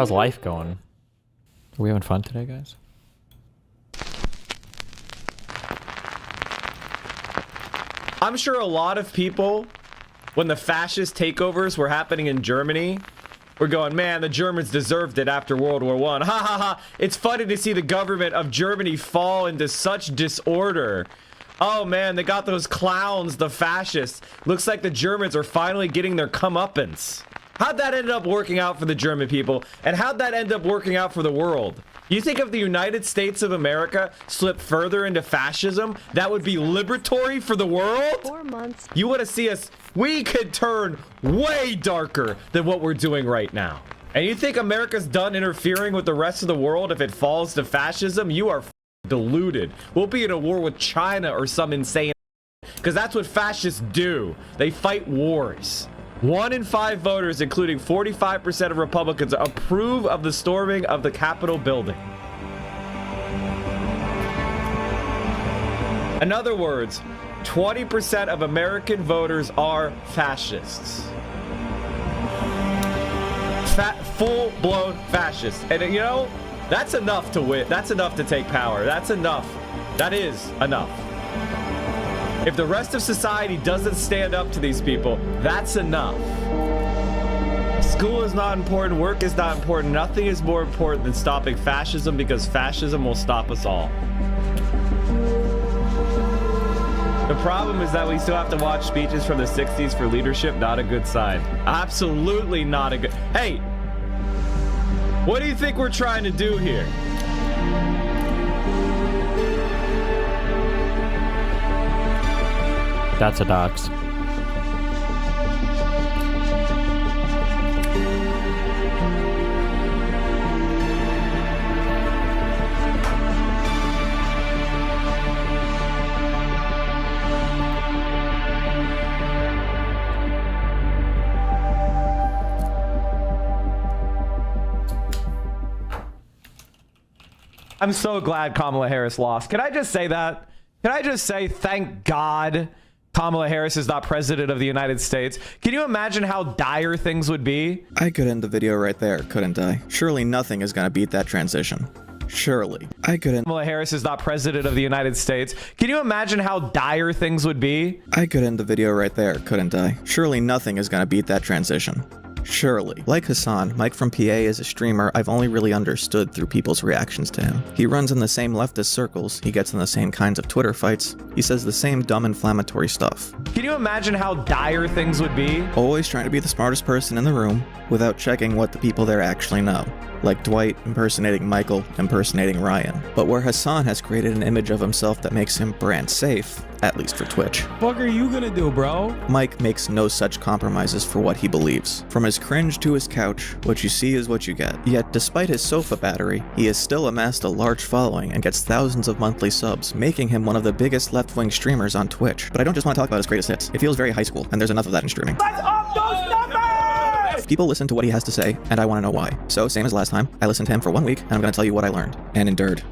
How's life going? Are we having fun today, guys? I'm sure a lot of people, when the fascist takeovers were happening in Germany, were going, man, the Germans deserved it after World War I. Ha ha ha. It's funny to see the government of Germany fall into such disorder. Oh man, they got those clowns, the fascists. Looks like the Germans are finally getting their comeuppance. How'd that end up working out for the German people? And how'd that end up working out for the world? You think if the United States of America slipped further into fascism, that would be liberatory for the world? 4 months. You want to see us? We could turn way darker than what we're doing right now. And you think America's done interfering with the rest of the world if it falls to fascism? You are deluded. We'll be in a war with China or some insane, because that's what fascists do. They fight wars. 1 in 5 voters, including 45% of Republicans, approve of the storming of the Capitol building. In other words, 20% of American voters are fascists. Full-blown fascists. And you know, that's enough to win. That's enough to take power. That's enough. That is enough. If the rest of society doesn't stand up to these people, that's enough. School is not important. Work is not important. Nothing is more important than stopping fascism, because fascism will stop us all. The problem is that we still have to watch speeches from the 60s for leadership. Not a good sign. Absolutely not a good... Hey, what do you think we're trying to do here? That's a dox. I'm so glad Kamala Harris lost. Can I just say that? Can I just say thank God Kamala Harris is not president of the United States? Can you imagine how dire things would be? I could end the video right there, couldn't I? Surely nothing is gonna beat that transition. Surely. I could end... Kamala Harris is not president of the United States. Can you imagine how dire things would be? I could end the video right there, couldn't I? Surely nothing is gonna beat that transition. Surely. Like Hasan, Mike from PA is a streamer I've only really understood through people's reactions to him. He runs in the same leftist circles, he gets in the same kinds of Twitter fights, he says the same dumb inflammatory stuff. Can you imagine how dire things would be? Always trying to be the smartest person in the room, without checking what the people there actually know. Like Dwight impersonating Michael, impersonating Ryan. But where Hasan has created an image of himself that makes him brand safe, at least for Twitch. What are you gonna do, bro? Mike makes no such compromises for what he believes. From his cringe to his couch, what you see is what you get. Yet despite his sofa battery, he has still amassed a large following and gets thousands of monthly subs, making him one of the biggest left-wing streamers on Twitch. But I don't just want to talk about his greatest hits. It feels very high school, and there's enough of that in streaming. Let's up those numbers! People listen to what he has to say, and I want to know why. So, same as last time, I listened to him for 1 week, and I'm going to tell you what I learned and endured.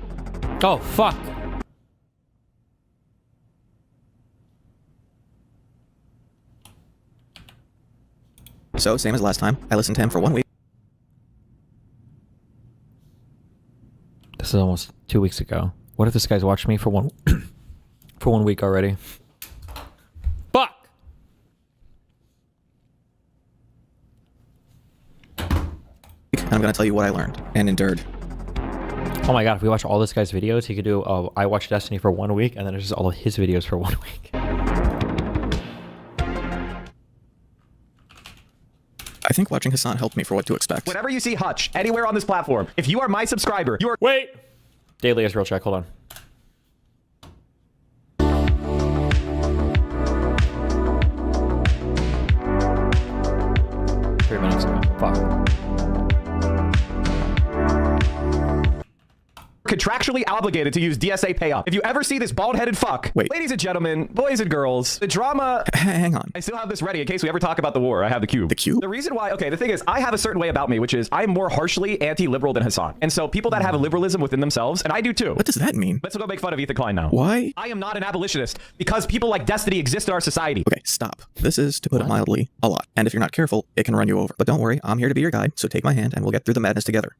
Oh, fuck. So, same as last time, I listened to him for 1 week. This is almost 2 weeks ago. What if this guy's watched me for one for 1 week already? Fuck! And I'm going to tell you what I learned and endured. Oh my god, if we watch all this guy's videos, he could do I watched Destiny for 1 week, and then it's just all of his videos for 1 week. I think watching Hasan helped me for what to expect. Whenever you see Hutch anywhere on this platform, if you are my subscriber, you are... Wait! Daily Israel check, hold on. Three minutes ago. Fuck. contractually obligated to use DSA pay up. If you ever see this bald-headed fuck, Wait. ladies and gentlemen, boys and girls, the drama. Hang on. I still have this ready in case we ever talk about the war. I have the cube. The cube? The reason why, okay, the thing is, I have a certain way about me, which is I'm more harshly anti-liberal than Hasan. And so people that have a liberalism within themselves, and I do too. What does that mean? Let's go make fun of Ethan Klein now. Why? I am not an abolitionist because people like Destiny exist in our society. Okay, stop. This is, to put it mildly, a lot. And if you're not careful, it can run you over. But don't worry, I'm here to be your guide, so take my hand and we'll get through the madness together.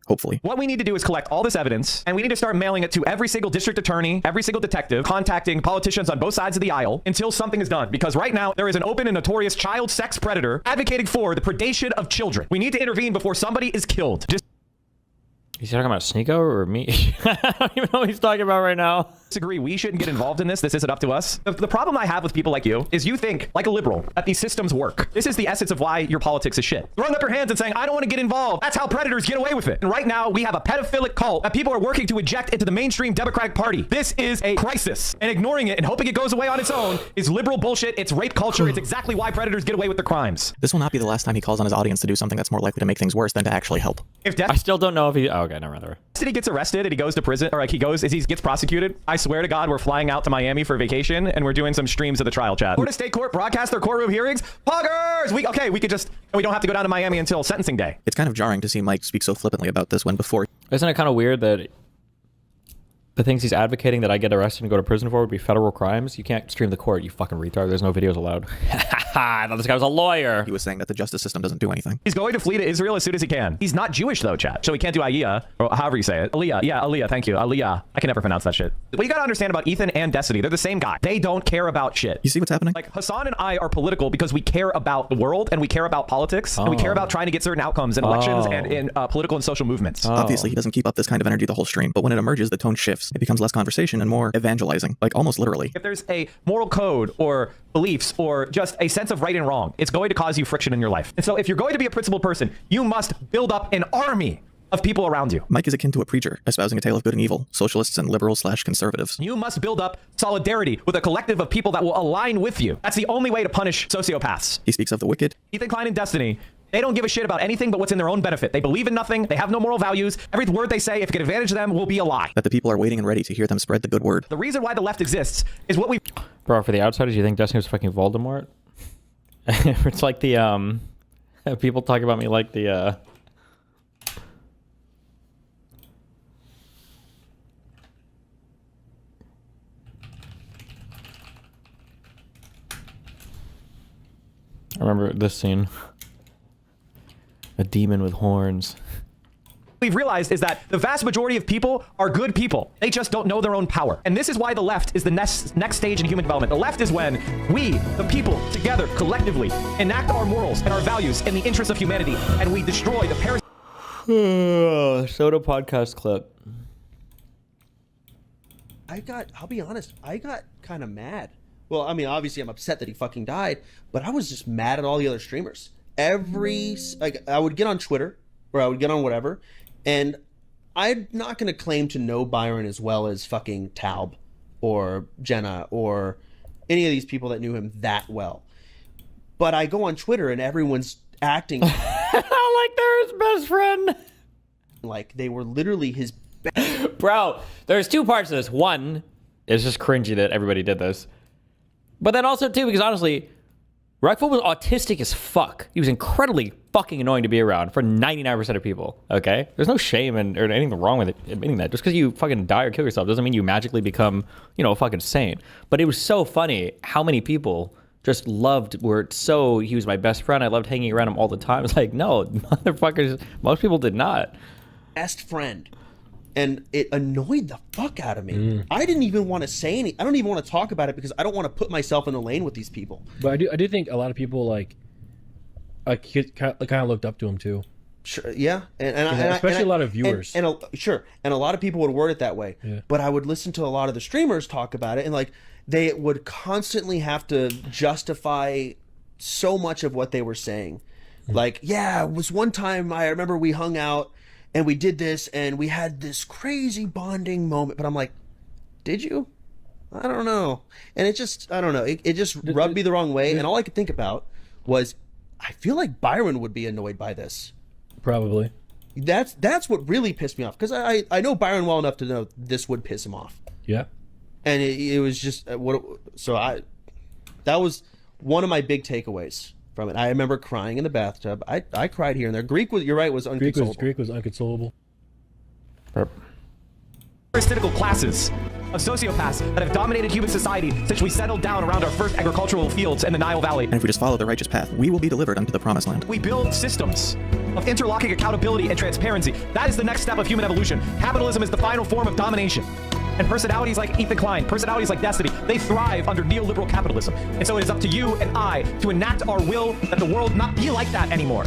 Hopefully. What we need to do is collect all this evidence, and we need to start mailing it to every single district attorney, every single detective, contacting politicians on both sides of the aisle until something is done. Because right now, there is an open and notorious child sex predator advocating for the predation of children. We need to intervene before somebody is killed. Is he talking about Sneeko or me? I don't even know what he's talking about right now. Disagree. We shouldn't get involved in this. This isn't up to us. The problem I have with people like you is you think, like a liberal, that these systems work. This is the essence of why your politics is shit. Throwing up your hands and saying, I don't want to get involved. That's how predators get away with it. And right now, we have a pedophilic cult that people are working to eject into the mainstream Democratic Party. This is a crisis. And ignoring it and hoping it goes away on its own is liberal bullshit. It's rape culture. It's exactly why predators get away with their crimes. This will not be the last time he calls on his audience to do something that's more likely to make things worse than to actually help. If I still don't know if he... Oh, okay, no, rather. Destiny gets arrested and he goes to prison, or like he gets prosecuted, I swear to God, we're flying out to Miami for vacation and we're doing some streams of the trial chat. Florida State Court broadcast their courtroom hearings. Poggers! We don't have to go down to Miami until sentencing day. It's kind of jarring to see Mike speak so flippantly about this when before... Isn't it kind of weird that the things he's advocating that I get arrested and go to prison for would be federal crimes? You can't stream the court, you fucking retard. There's no videos allowed. I thought this guy was a lawyer. He was saying that the justice system doesn't do anything. He's going to flee to Israel as soon as he can. He's not Jewish though, chat. So he can't do Aliyah, or however you say it. Aliyah, yeah, Aliyah, thank you. Aliyah. I can never pronounce that shit. What you gotta understand about Ethan and Destiny, they're the same guy. They don't care about shit. You see what's happening? Like, Hasan and I are political because we care about the world and we care about politics and we care about trying to get certain outcomes in elections and in political and social movements. Obviously, he doesn't keep up this kind of energy the whole stream, but when it emerges, the tone shifts. It becomes less conversation and more evangelizing, like almost literally. If there's a moral code or beliefs or just a sense of right and wrong, it's going to cause you friction in your life. And so if you're going to be a principled person, you must build up an army of people around you. Mike is akin to a preacher, espousing a tale of good and evil, socialists and liberals/conservatives. You must build up solidarity with a collective of people that will align with you. That's the only way to punish sociopaths. He speaks of the wicked. Ethan Klein and Destiny, they don't give a shit about anything but what's in their own benefit. They believe in nothing. They have no moral values. Every word they say, if it can advantage them, will be a lie. That the people are waiting and ready to hear them spread the good word. The reason why the left exists is what we... Bro, for the outsiders, you think Destiny was fucking Voldemort? It's like the, people talk about me like the, I remember this scene. A demon with horns. We've realized is that the vast majority of people are good people. They just don't know their own power. And this is why the left is the next stage in human development. The left is when we, the people, together, collectively, enact our morals and our values in the interest of humanity, and we destroy the parasites. Soda podcast clip. I'll be honest, I got kind of mad. Well, I mean, obviously I'm upset that he fucking died, but I was just mad at all the other streamers. I would get on Twitter, or I would get on whatever, and I'm not going to claim to know Byron as well as fucking Taub or Jenna or any of these people that knew him that well. But I go on Twitter and everyone's acting like they're his best friend. Like they were literally his Bro, there's two parts to this. One, it's just cringy that everybody did this. But then also, too, because honestly, Rockfoot was autistic as fuck. He was incredibly fucking annoying to be around for 99% of people, okay? There's no shame or anything wrong with it, admitting that. Just because you fucking die or kill yourself doesn't mean you magically become, you know, a fucking saint. But it was so funny how many people just loved, he was my best friend. I loved hanging around him all the time. It's like, no, motherfuckers, most people did not. Best friend. And it annoyed the fuck out of me. I didn't even want to say anything. I don't even want to talk about it because I don't want to put myself in the lane with these people. But I do think a lot of people like kind of looked up to him too. Sure, yeah, and especially a lot of viewers. And a lot of people would word it that way. Yeah. But I would listen to a lot of the streamers talk about it, and like they would constantly have to justify so much of what they were saying. Like, yeah, it was one time I remember we hung out. And we did this, and we had this crazy bonding moment. But I'm like, did you? I don't know. And it just, I don't know. It just rubbed me the wrong way. And all I could think about was, I feel like Byron would be annoyed by this. Probably. That's what really pissed me off, because I know Byron well enough to know this would piss him off. Yeah. And it was just that was one of my big takeaways from it. I remember crying in the bathtub. I cried here and there. You're right, was unconsolable. Greek was unconsolable. Parasitical classes of sociopaths that have dominated human society since we settled down around our first agricultural fields in the Nile Valley. And if we just follow the righteous path, we will be delivered unto the promised land. We build systems of interlocking accountability and transparency. That is the next step of human evolution. Capitalism is the final form of domination. And personalities like Ethan Klein, personalities like Destiny, they thrive under neoliberal capitalism. And so it is up to you and I to enact our will that the world not be like that anymore.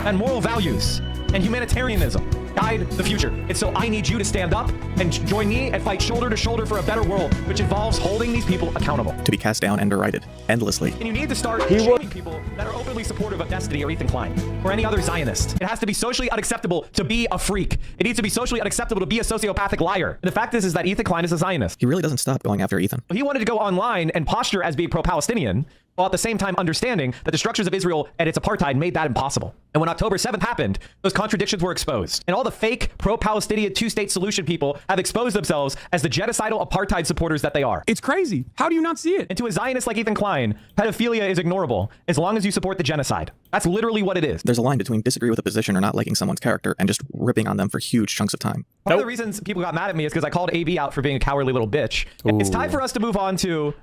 And moral values and humanitarianism guide the future. And so I need you to stand up and join me and fight shoulder to shoulder for a better world, which involves holding these people accountable. To be cast down and derided endlessly. And you need to start shaming people that are openly supportive of Destiny or Ethan Klein or any other Zionist. It has to be socially unacceptable to be a freak. It needs to be socially unacceptable to be a sociopathic liar. And the fact is that Ethan Klein is a Zionist. He really doesn't stop going after Ethan. He wanted to go online and posture as being pro-Palestinian, while at the same time understanding that the structures of Israel and its apartheid made that impossible. And when October 7th happened, those contradictions were exposed. And all the fake pro-Palestinian two-state solution people have exposed themselves as the genocidal apartheid supporters that they are. It's crazy. How do you not see it? And to a Zionist like Ethan Klein, pedophilia is ignorable as long as you support the genocide. That's literally what it is. There's a line between disagree with a position or not liking someone's character and just ripping on them for huge chunks of time. One of the reasons people got mad at me is because I called AB out for being a cowardly little bitch. Ooh. It's time for us to move on to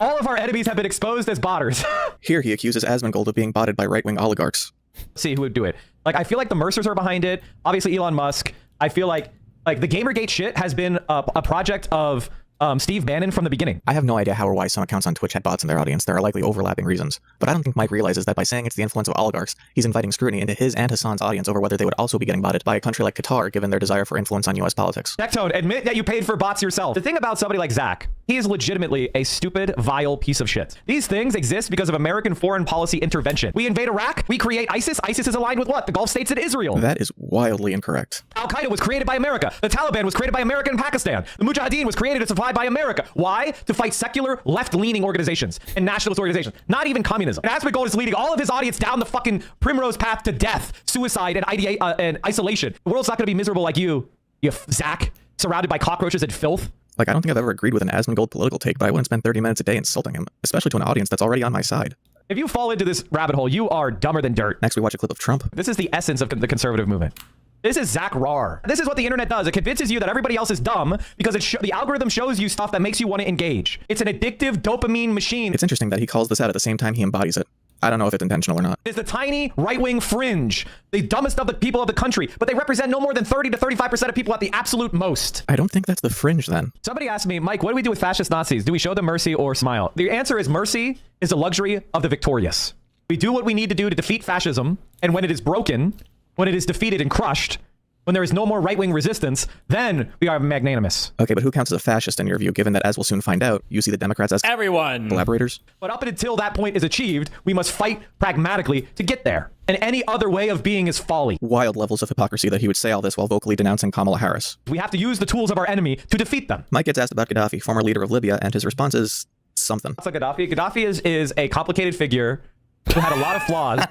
all of our enemies have been exposed as botters. Here he accuses Asmongold of being botted by right-wing oligarchs. See who would do it. Like, I feel like the Mercers are behind it. Obviously, Elon Musk. I feel like the Gamergate shit has been a project of Steve Bannon from the beginning. I have no idea how or why some accounts on Twitch had bots in their audience. There are likely overlapping reasons. But I don't think Mike realizes that by saying it's the influence of oligarchs, he's inviting scrutiny into his and Hasan's audience over whether they would also be getting botted by a country like Qatar, given their desire for influence on US politics. Nectone, admit that you paid for bots yourself. The thing about somebody like Zach, he is legitimately a stupid, vile piece of shit. These things exist because of American foreign policy intervention. We invade Iraq, we create ISIS. ISIS is aligned with what? The Gulf states and Israel. That is wildly incorrect. Al-Qaeda was created by America. The Taliban was created by America and Pakistan. The Mujahideen was created and supplied by America. Why? To fight secular, left-leaning organizations and nationalist organizations. Not even communism. And Asmongold is leading all of his audience down the fucking primrose path to death, suicide, and isolation. The world's not going to be miserable like you Zach, surrounded by cockroaches and filth. Like, I don't think I've ever agreed with an Asmongold political take, but I wouldn't spend 30 minutes a day insulting him, especially to an audience that's already on my side. If you fall into this rabbit hole, you are dumber than dirt. Next, we watch a clip of Trump. This is the essence of the conservative movement. This is Zach Rar. This is what the internet does. It convinces you that everybody else is dumb because the algorithm shows you stuff that makes you want to engage. It's an addictive dopamine machine. It's interesting that he calls this out at the same time he embodies it. I don't know if it's intentional or not. It's the tiny right-wing fringe, the dumbest of the people of the country, but they represent no more than 30 to 35% of people at the absolute most. I don't think that's the fringe then. Somebody asked me, Mike, what do we do with fascist Nazis? Do we show them mercy or smile? The answer is mercy is the luxury of the victorious. We do what we need to do to defeat fascism, and when it is broken, when it is defeated and crushed, when there is no more right-wing resistance, then we are magnanimous. Okay, but who counts as a fascist in your view, given that, as we'll soon find out, you see the Democrats as Everyone. collaborators? But up until that point is achieved, we must fight pragmatically to get there. And any other way of being is folly. Wild levels of hypocrisy that he would say all this while vocally denouncing Kamala Harris. We have to use the tools of our enemy to defeat them. Mike gets asked about Gaddafi, former leader of Libya, and his response is something. So Gaddafi is a complicated figure who had a lot of flaws.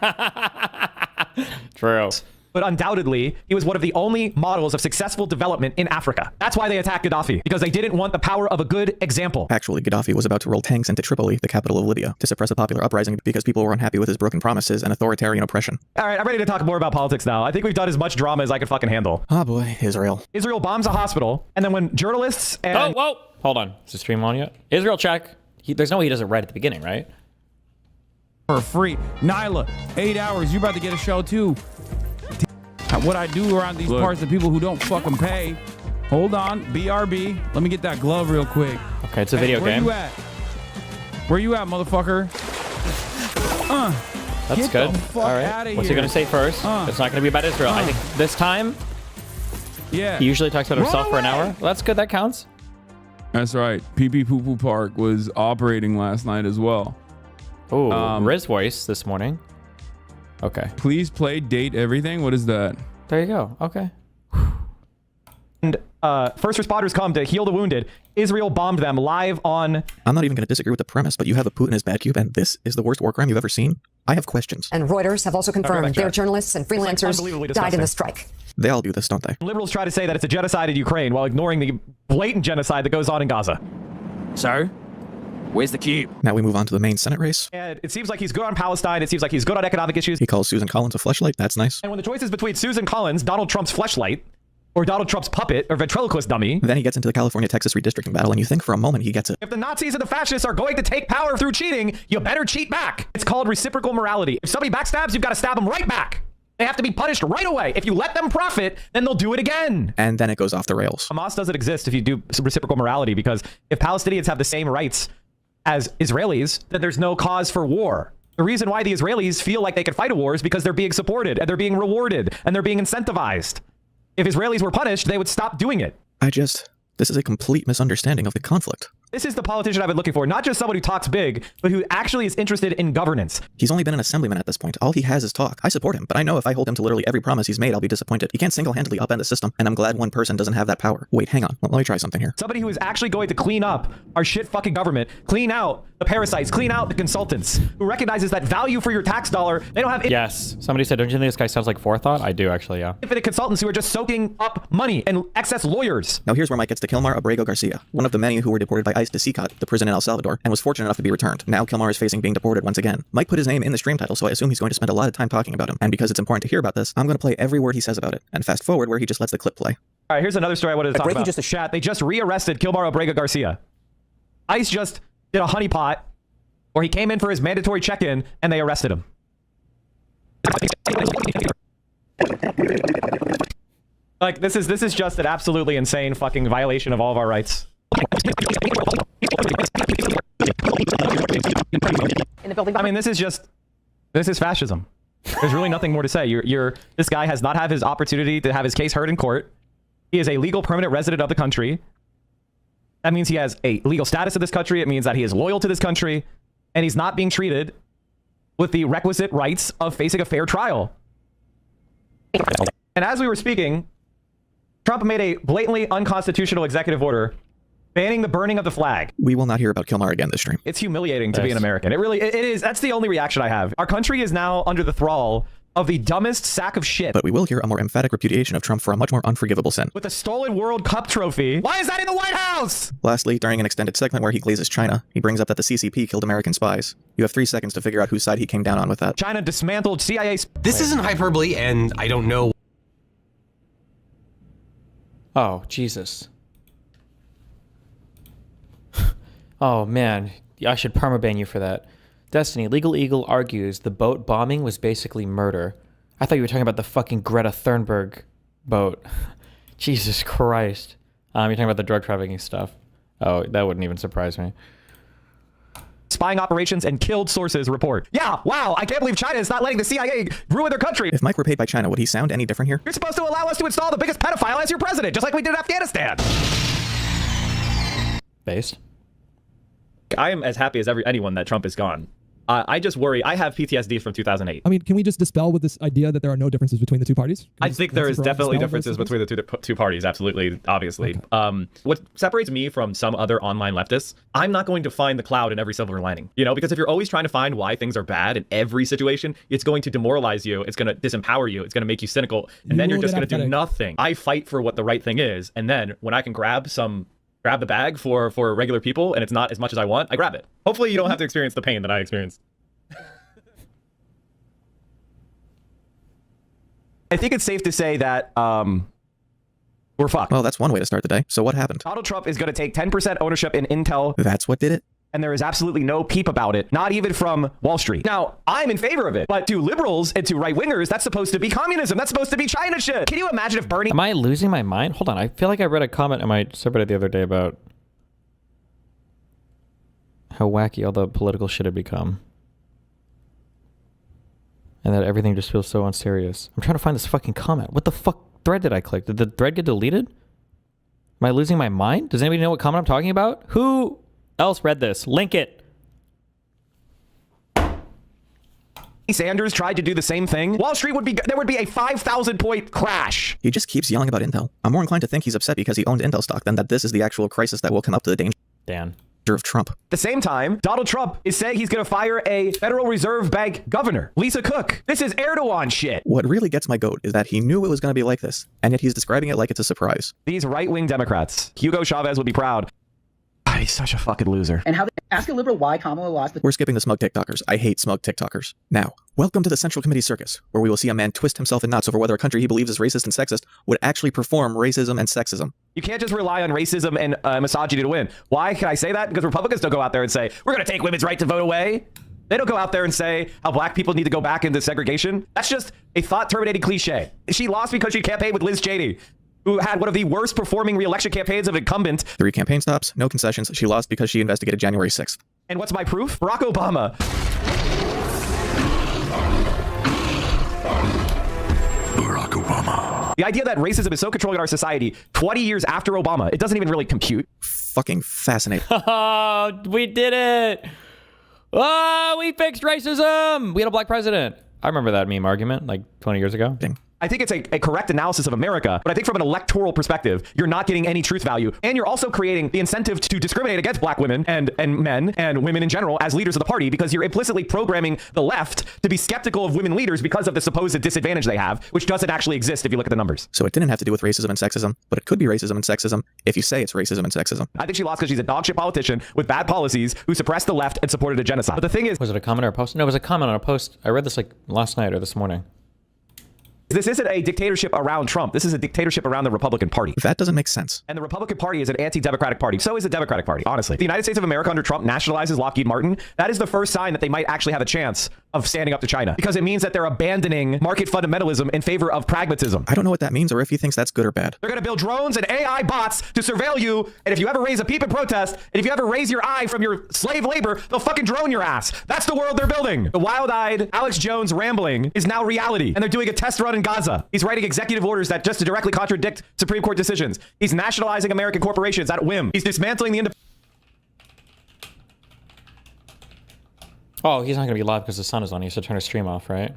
True. But undoubtedly, he was one of the only models of successful development in Africa. That's why they attacked Gaddafi, because they didn't want the power of a good example. Actually, Gaddafi was about to roll tanks into Tripoli, the capital of Libya, to suppress a popular uprising because people were unhappy with his broken promises and authoritarian oppression. All right, I'm ready to talk more about politics now. I think we've done as much drama as I could fucking handle. Oh boy, Israel. Israel bombs a hospital, and then when journalists and... Oh, whoa. Hold on. Is the stream on yet? Israel check. There's no way he does it right at the beginning, right? For free. Nyla, 8 hours. You about to get a show too. What I do around these parts of people who don't fucking pay. Hold on. BRB. Let me get that glove real quick. Okay, it's a video game. Where you at? Where you at, motherfucker? That's Get good. the fuck All right. outta What's he here. going to say first? It's not going to be about Israel. I think this time, Yeah. he usually talks about himself for an away. hour. Well, that's good. That counts. That's right. Pee Pee Poo Poo Park was operating last night as well. Oh, Riz voice this morning. Okay. Please play date everything. What is that? There you go. Okay. And first responders come to heal the wounded. Israel bombed them live on... I'm not even going to disagree with the premise, but you have a Putin as bad cube, and this is the worst war crime you've ever seen? I have questions. And Reuters have also confirmed their journalists and freelancers unbelievably died in disgusting. the strike. They all do this, don't they? Liberals try to say that it's a genocide in Ukraine while ignoring the blatant genocide that goes on in Gaza. So, where's the cube? Now we move on to the main Senate race. And it seems like he's good on Palestine. It seems like he's good on economic issues. He calls Susan Collins a fleshlight. That's nice. And when the choice is between Susan Collins, Donald Trump's fleshlight, or Donald Trump's puppet, or ventriloquist dummy, Then he gets into the California-Texas redistricting battle, and you think for a moment he gets it. if the Nazis and the fascists are going to take power through cheating, you better cheat back. It's called reciprocal morality. If somebody backstabs, you've got to stab them right back. They have to be punished right away. If you let them profit, then they'll do it again. And then it goes off the rails. Hamas doesn't exist if you do reciprocal morality, because if Palestinians have the same rights as Israelis, then there's no cause for war. The reason why the Israelis feel like they can fight a war is because they're being supported, and they're being rewarded, and they're being incentivized. If Israelis were punished, they would stop doing it. This is a complete misunderstanding of the conflict. This is the politician I've been looking for, not just someone who talks big, but who actually is interested in governance. He's only been an assemblyman at this point. All he has is talk. I support him, but I know if I hold him to literally every promise he's made, I'll be disappointed. He can't single-handedly upend the system, and I'm glad one person doesn't have that power. Wait, hang on. Let me try something here. Somebody who is actually going to clean up our shit fucking government, clean out the parasites, clean out the consultants, who recognizes that value for your tax dollar, they don't have Yes. Somebody said, don't you think this guy sounds like Forethought? I do, actually, yeah. infinite consultants who are just soaking up money and excess lawyers. Now here's where Mike gets to Kilmar Abrego Garcia, one of the many who were deported by ICE to CICOT, the prison in El Salvador, and was fortunate enough to be returned. Now Kilmar is facing being deported once again. Mike put his name in the stream title, so I assume he's going to spend a lot of time talking about him. And because it's important to hear about this, I'm going to play every word he says about it, and fast forward where he just lets the clip play. All right, here's another story I wanted to talk about. They just re-arrested Kilmar Abrego Garcia. ICE just did a honeypot, or he came in for his mandatory check-in, and they arrested him. Like, this is just an absolutely insane fucking violation of all of our rights. I mean, this is fascism. There's really nothing more to say. This guy has not had his opportunity to have his case heard in court. He is a legal permanent resident of the country. That means he has a legal status in this country. It means that he is loyal to this country, and he's not being treated with the requisite rights of facing a fair trial. And as we were speaking, Trump made a blatantly unconstitutional executive order banning the burning of the flag. We will not hear about Kilmar again this stream. It's humiliating to be an American. It is. That's the only reaction I have. Our country is now under the thrall of the dumbest sack of shit. But we will hear a more emphatic repudiation of Trump for a much more unforgivable sin. With a stolen World Cup trophy. Why is that in the White House? Lastly, during an extended segment where he glazes China, he brings up that the CCP killed American spies. You have 3 seconds to figure out whose side he came down on with that. China dismantled CIA. This isn't hyperbole, and I don't know. Oh, Jesus. Oh, man. I should permaban you for that. Destiny, Legal Eagle argues the boat bombing was basically murder. I thought you were talking about the fucking Greta Thunberg boat. Jesus Christ. You're talking about the drug trafficking stuff. Oh, that wouldn't even surprise me. Spying operations and killed sources report. Yeah, wow, I can't believe China is not letting the CIA ruin their country. If Mike were paid by China, would he sound any different here? You're supposed to allow us to install the biggest pedophile as your president, just like we did in Afghanistan. Based. I am as happy as anyone that Trump is gone. I just worry. I have PTSD from 2008. I mean, can we just dispel with this idea that there are no differences between the two parties? I think there is definitely differences between the two parties. Absolutely, obviously. Okay. What separates me from some other online leftists, I'm not going to find the cloud in every silver lining. You know, because if you're always trying to find why things are bad in every situation, it's going to demoralize you. It's going to disempower you. It's going to make you cynical, and then you're just going to do nothing. I fight for what the right thing is, and then when I can grab the bag for regular people and it's not as much as I want, I grab it. Hopefully you don't have to experience the pain that I experienced. I think it's safe to say that we're fucked. Well, that's one way to start the day. So what happened? Donald Trump is going to take 10% ownership in Intel. That's what did it? And there is absolutely no peep about it, not even from Wall Street. Now, I'm in favor of it, but to liberals and to right-wingers, that's supposed to be communism. That's supposed to be China shit. Can you imagine if Bernie... Am I losing my mind? Hold on. I feel like I read a comment on my subreddit the other day about how wacky all the political shit had become. And that everything just feels so unserious. I'm trying to find this fucking comment. What the fuck thread did I click? Did the thread get deleted? Am I losing my mind? Does anybody know what comment I'm talking about? Who else read this? Link it. Sanders tried to do the same thing. Wall Street there would be a 5,000 point crash. He just keeps yelling about Intel. I'm more inclined to think he's upset because he owned Intel stock than that this is the actual crisis that will come up to the danger. Dan. of Trump. At the same time, Donald Trump is saying he's going to fire a Federal Reserve Bank governor, Lisa Cook. This is Erdogan shit. What really gets my goat is that he knew it was going to be like this, and yet he's describing it like it's a surprise. These right-wing Democrats, Hugo Chavez would be proud. God, he's such a fucking loser. And how they ask a liberal why Kamala lost. We're skipping the smug TikTokers. I hate smug TikTokers. Now, welcome to the Central Committee Circus, where we will see a man twist himself in knots over whether a country he believes is racist and sexist would actually perform racism and sexism. You can't just rely on racism and misogyny to win. Why can I say that? Because Republicans don't go out there and say, we're going to take women's right to vote away. They don't go out there and say how black people need to go back into segregation. That's just a thought-terminating cliche. She lost because she campaigned with Liz Cheney, who had one of the worst performing re-election campaigns of an incumbent. 3 campaign stops, no concessions. She lost because she investigated January 6th. And what's my proof? Barack Obama. Barack Obama. The idea that racism is so controlling our society 20 years after Obama, it doesn't even really compute. Fucking fascinating. Oh, we did it. Oh, we fixed racism. We had a black president. I remember that meme argument like 20 years ago. I think it's a correct analysis of America, but I think from an electoral perspective, you're not getting any truth value. And you're also creating the incentive to discriminate against black women and men and women in general as leaders of the party, because you're implicitly programming the left to be skeptical of women leaders because of the supposed disadvantage they have, which doesn't actually exist if you look at the numbers. So it didn't have to do with racism and sexism, but it could be racism and sexism if you say it's racism and sexism. I think she lost because she's a dogshit politician with bad policies who suppressed the left and supported a genocide. But the thing is... Was it a comment or a post? No, it was a comment on a post. I read this like last night or this morning. This isn't a dictatorship around Trump. This is a dictatorship around the Republican Party. That doesn't make sense. And the Republican Party is an anti-democratic party. So is the Democratic Party, honestly. The United States of America under Trump nationalizes Lockheed Martin. That is the first sign that they might actually have a chance of standing up to China, because it means that they're abandoning market fundamentalism in favor of pragmatism. I don't know what that means or if he thinks that's good or bad. They're going to build drones and AI bots to surveil you. And if you ever raise a peep in protest, and if you ever raise your eye from your slave labor, they'll fucking drone your ass. That's the world they're building. The wild-eyed Alex Jones rambling is now reality. And they're doing a test run in Gaza. He's writing executive orders that just directly contradict Supreme Court decisions. He's nationalizing American corporations at whim. He's dismantling the independent. Oh, he's not going to be live because the sun is on. He has to turn his stream off, right?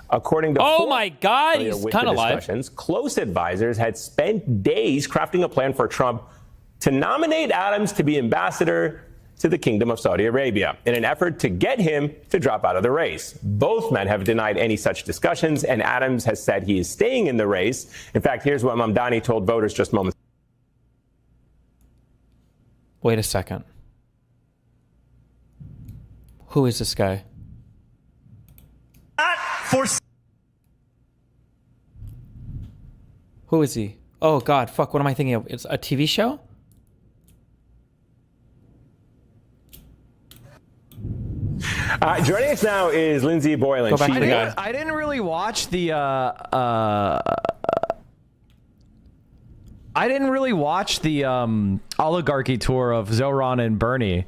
According to my God, he's kind of live. Close advisors had spent days crafting a plan for Trump to nominate Adams to be ambassador to the Kingdom of Saudi Arabia in an effort to get him to drop out of the race. Both men have denied any such discussions, and Adams has said he is staying in the race. In fact, here's what Mamdani told voters just moments. Wait a second. Who is this guy? Who is he? Oh God, fuck, what am I thinking of? It's a TV show? Joining us now is Lindsay Boylan. Go back to the guy. I didn't really watch the oligarchy tour of Zoran and Bernie.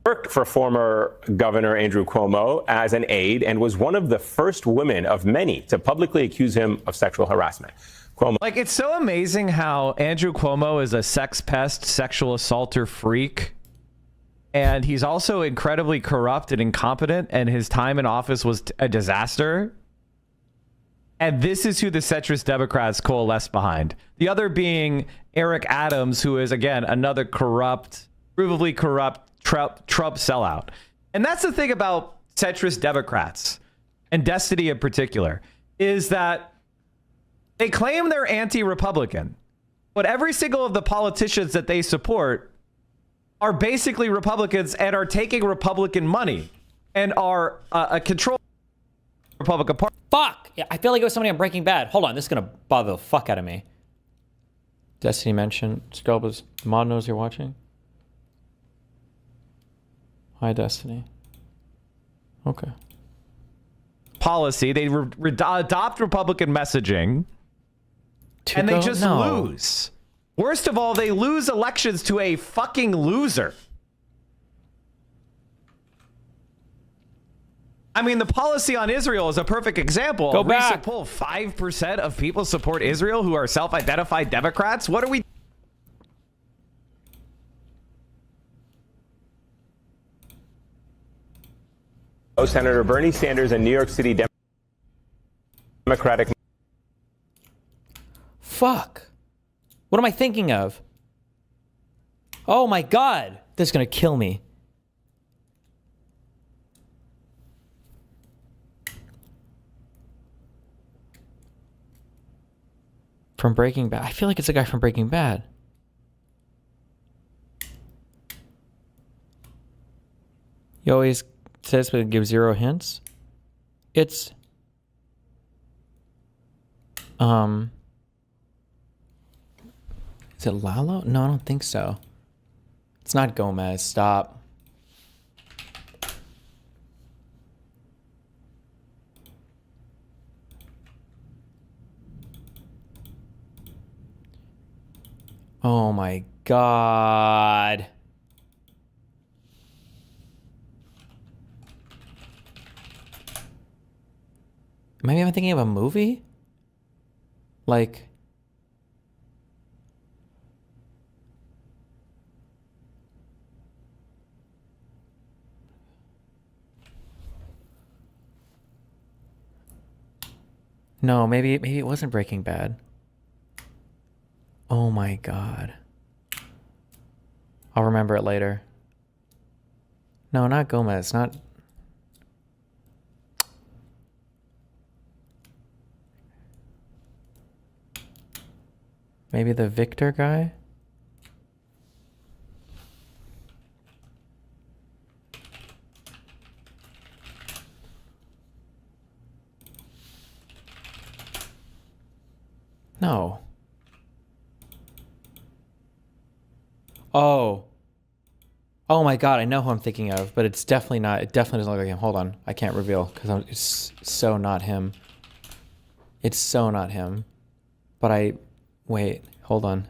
Worked for former Governor Andrew Cuomo as an aide and was one of the first women of many to publicly accuse him of sexual harassment. Cuomo. Like, it's so amazing how Andrew Cuomo is a sex pest, sexual assaulter freak. And he's also incredibly corrupt and incompetent, and his time in office was a disaster. And this is who the centrist Democrats coalesce behind. The other being Eric Adams, who is, again, another corrupt, provably corrupt Trump sellout. And that's the thing about centrist Democrats, and Destiny in particular, is that they claim they're anti-Republican, but every single of the politicians that they support are basically Republicans and are taking Republican money and are a control Republican Party. Fuck! Yeah, I feel like it was somebody on Breaking Bad. Hold on, this is gonna bother the fuck out of me. Destiny mentioned Skelba's Mod knows you're watching. Hi, Destiny. Okay. Policy. They adopt Republican messaging, and they just lose. Worst of all, they lose elections to a fucking loser. I mean, the policy on Israel is a perfect example. Go back. Poll 5% of people support Israel who are self-identified Democrats. What are we? Senator Bernie Sanders and New York City Democrats democratic. Fuck. What am I thinking of? Oh my God. This is going to kill me. From Breaking Bad. I feel like it's a guy from Breaking Bad. He always says but gives zero hints. It's is it Lalo? No, I don't think so. It's not Gomez. Stop. Oh my God. Maybe I'm thinking of a movie? Like... No, maybe it wasn't Breaking Bad. Oh my God. I'll remember it later. No, not Gomez, not... Maybe the Victor guy? No. Oh. Oh my God, I know who I'm thinking of, but it's definitely not, it definitely doesn't look like him. Hold on, I can't reveal because it's so not him. It's so not him. But wait, hold on.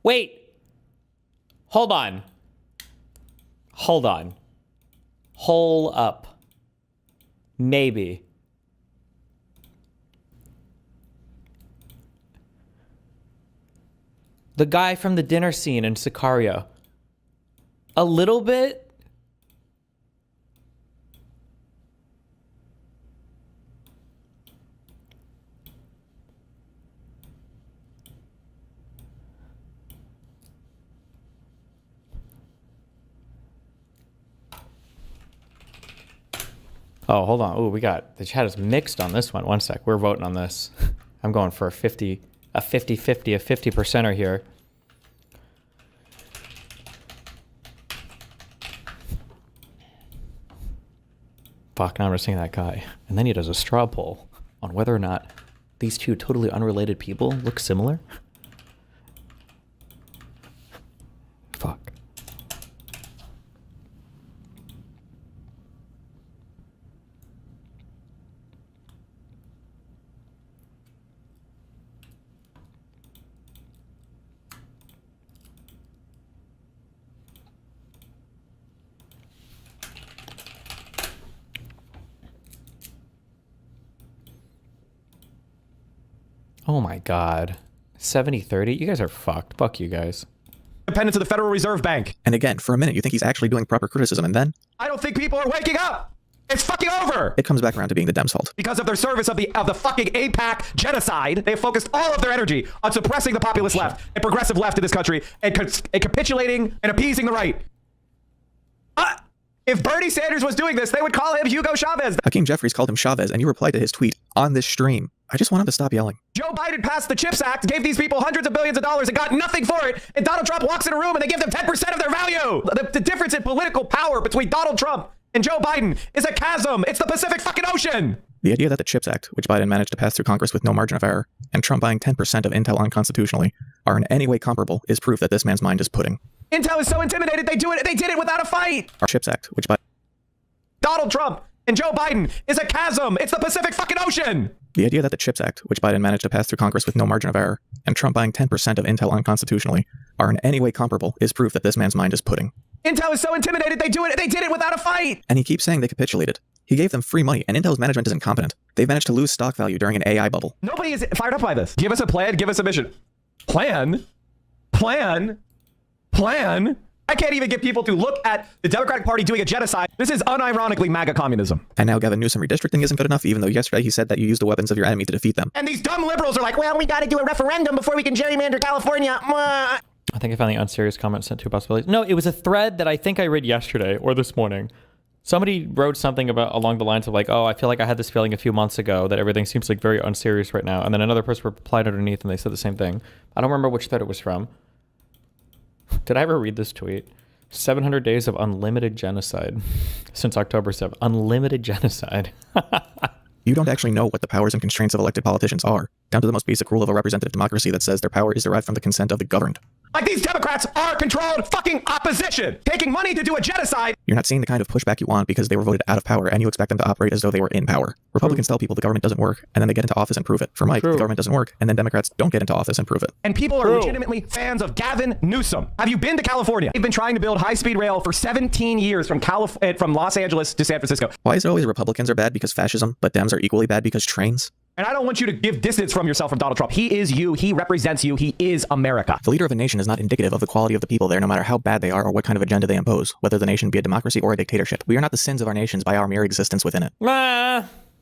Wait. Hold on. Hold on. Hole up. Maybe. The guy from the dinner scene in Sicario. A little bit. Oh, hold on. Oh, the chat is mixed on this one. One sec. We're voting on this. I'm going for a 50-50, a 50%er here. Fuck, now I'm just seeing that guy. And then he does a straw poll on whether or not these two totally unrelated people look similar. Fuck. Oh my God. 70-30? You guys are fucked. Fuck you guys. Independence of the Federal Reserve Bank. And again, for a minute, you think he's actually doing proper criticism, and then... I don't think people are waking up. It's fucking over. It comes back around to being the Dems' fault. Because of their service of the fucking APAC genocide, they have focused all of their energy on suppressing the populist left and progressive left in this country and capitulating and appeasing the right. If Bernie Sanders was doing this, they would call him Hugo Chavez. Hakeem Jeffries called him Chavez, and you replied to his tweet on this stream. I just want him to stop yelling. Joe Biden passed the CHIPS Act, gave these people hundreds of billions of dollars and got nothing for it. And Donald Trump walks in a room and they give them 10% of their value. The difference in political power between Donald Trump and Joe Biden is a chasm. It's the Pacific fucking Ocean. The idea that the CHIPS Act, which Biden managed to pass through Congress with no margin of error, and Trump buying 10% of Intel unconstitutionally, are in any way comparable is proof that this man's mind is pudding. Intel is so intimidated, they did it without a fight. Our CHIPS Act, which Donald Trump and Joe Biden is a chasm. It's the Pacific fucking Ocean. The idea that the CHIPS Act, which Biden managed to pass through Congress with no margin of error, and Trump buying 10% of Intel unconstitutionally, are in any way comparable is proof that this man's mind is pudding. Intel is so intimidated, they did it without a fight. And he keeps saying they capitulated. He gave them free money, and Intel's management is incompetent. They've managed to lose stock value during an AI bubble. Nobody is fired up by this. Give us a plan, give us a mission. Plan? I can't even get people to look at the Democratic Party doing a genocide. This is unironically MAGA communism. And now Gavin Newsom redistricting isn't good enough, even though yesterday he said that you use the weapons of your enemy to defeat them. And these dumb liberals are like, well, we got to do a referendum before we can gerrymander California. I think I found the unserious comment sent to possibilities. No, it was a thread that I think I read yesterday or this morning. Somebody wrote something about along the lines of like, oh, I feel like I had this feeling a few months ago that everything seems like very unserious right now. And then another person replied underneath and they said the same thing. I don't remember which thread it was from. Did I ever read this tweet? 700 days of unlimited genocide since October 7th. Unlimited genocide. You don't actually know what the powers and constraints of elected politicians are, down to the most basic rule of a representative democracy that says their power is derived from the consent of the governed. Like these Democrats are controlled fucking opposition, taking money to do a genocide. You're not seeing the kind of pushback you want because they were voted out of power and you expect them to operate as though they were in power. Republicans tell people the government doesn't work and then they get into office and prove it. For Mike, the government doesn't work and then Democrats don't get into office and prove it. And people are legitimately fans of Gavin Newsom. Have you been to California? They've been trying to build high-speed rail for 17 years from Los Angeles to San Francisco. Why is it always Republicans are bad because fascism, but Dems are equally bad because trains? And I don't want you to give distance from yourself from Donald Trump. He is you. He represents you. He is America. The leader of a nation is not indicative of the quality of the people there, no matter how bad they are or what kind of agenda they impose, whether the nation be a democracy or a dictatorship. We are not the sins of our nations by our mere existence within it.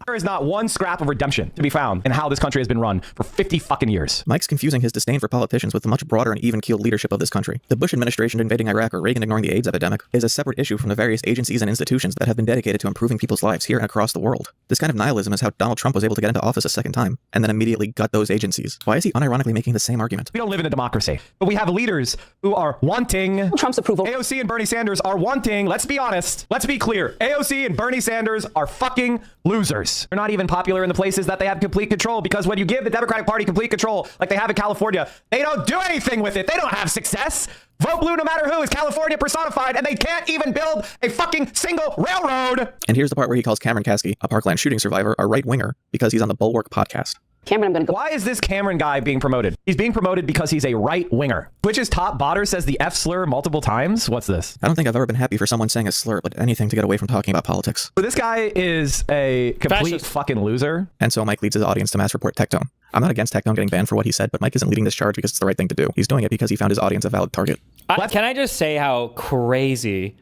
There is not one scrap of redemption to be found in how this country has been run for 50 fucking years. Mike's confusing his disdain for politicians with the much broader and even-keeled leadership of this country. The Bush administration invading Iraq or Reagan ignoring the AIDS epidemic is a separate issue from the various agencies and institutions that have been dedicated to improving people's lives here and across the world. This kind of nihilism is how Donald Trump was able to get into office a second time, and then immediately gut those agencies. Why is he unironically making the same argument? We don't live in a democracy, but we have leaders who are wanting Trump's approval. AOC and Bernie Sanders are wanting, let's be honest, let's be clear, AOC and Bernie Sanders are fucking losers. They're not even popular in the places that they have complete control, because when you give the Democratic Party complete control, like they have in California, they don't do anything with it. They don't have success. Vote blue no matter who is California personified, and they can't even build a fucking single railroad. And here's the part where he calls Cameron Kasky, a Parkland shooting survivor, a right-winger because he's on the Bulwark podcast. Cameron, I'm gonna go. Why is this Cameron guy being promoted? He's being promoted because he's a right-winger. Twitch's top botter says the F slur multiple times. What's this? I don't think I've ever been happy for someone saying a slur, but anything to get away from talking about politics. So this guy is a complete fucking loser. And so Mike leads his audience to mass report Tectone. I'm not against Tectone getting banned for what he said, but Mike isn't leading this charge because it's the right thing to do. He's doing it because he found his audience a valid target. Can I just say how crazy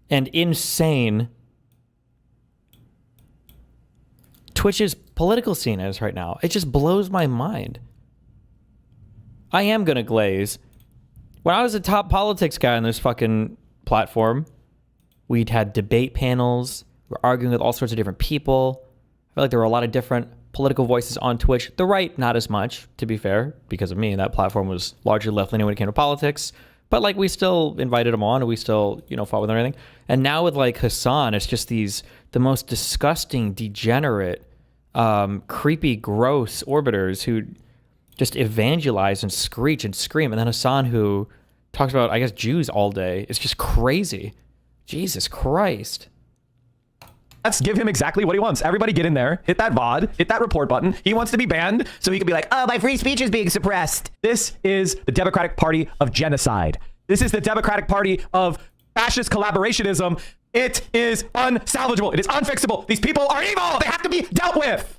and insane Twitch's political scene is right now? It just blows my mind. I am gonna glaze. When I was a top politics guy on this fucking platform, we'd had debate panels. We're arguing with all sorts of different people. I feel like there were a lot of different political voices on Twitch. The right, not as much, to be fair, because of me. That platform was largely left-leaning when it came to politics. But like, we still invited him on, and we still, you know, fought with him and everything. And now with like Hasan, it's just the most disgusting, degenerate, creepy, gross orbiters who just evangelize and screech and scream. And then Hasan, who talks about, I guess, Jews all day. It's just crazy. Jesus Christ. Let's give him exactly what he wants. Everybody get in there, hit that VOD, hit that report button. He wants to be banned so he can be like, oh, my free speech is being suppressed. This is the Democratic Party of genocide. This is the Democratic Party of fascist collaborationism. It is unsalvageable. It is unfixable. These people are evil. They have to be dealt with.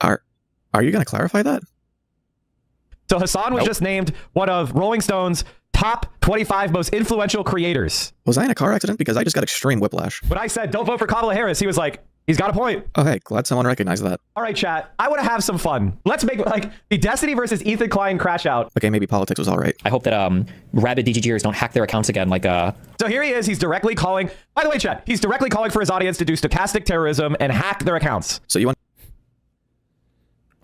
Are you going to clarify that? So Hasan was just named one of Rolling Stone's top 25 most influential creators. Was I in a car accident? Because I just got extreme whiplash. When I said, don't vote for Kamala Harris, he was like, he's got a point. Oh, hey, glad someone recognized that. All right, chat. I want to have some fun. Let's make like the Destiny versus Ethan Klein crash out. Okay, maybe politics was all right. I hope that rabid DGGers don't hack their accounts again. So here he is. He's directly calling. By the way, chat, he's directly calling for his audience to do stochastic terrorism and hack their accounts. So you want...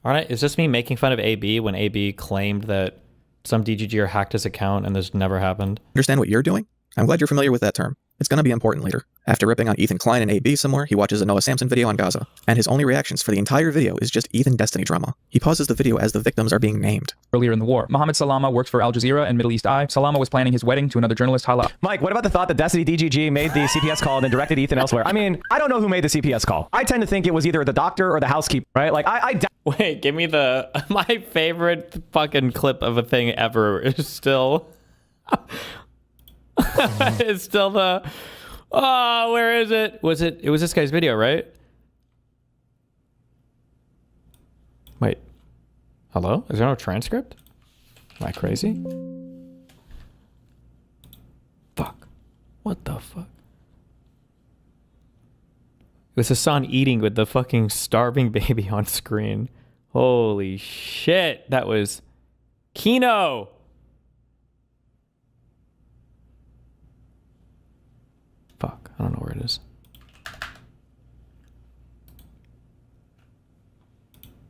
All right, is this me making fun of AB when AB claimed that some DGGer hacked his account and this never happened? Understand what you're doing? I'm glad you're familiar with that term. It's going to be important later. After ripping on Ethan Klein and AB some more, he watches a Noah Samson video on Gaza. And his only reactions for the entire video is just Ethan Destiny drama. He pauses the video as the victims are being named. Earlier in the war, Mohammed Salama works for Al Jazeera and Middle East Eye. Salama was planning his wedding to another journalist, Hala. Mike, what about the thought that Destiny DGG made the CPS call and then directed Ethan elsewhere? I mean, I don't know who made the CPS call. I tend to think it was either the doctor or the housekeeper, right? Like, Wait, give me my favorite fucking clip of a thing ever is still... it's still the... Oh, where is it? It was this guy's video, right? Wait. Hello? Is there no transcript? Am I crazy? What the fuck? It was Hasan eating with the fucking starving baby on screen. Holy shit. That was Kino. Fuck. I don't know where it is.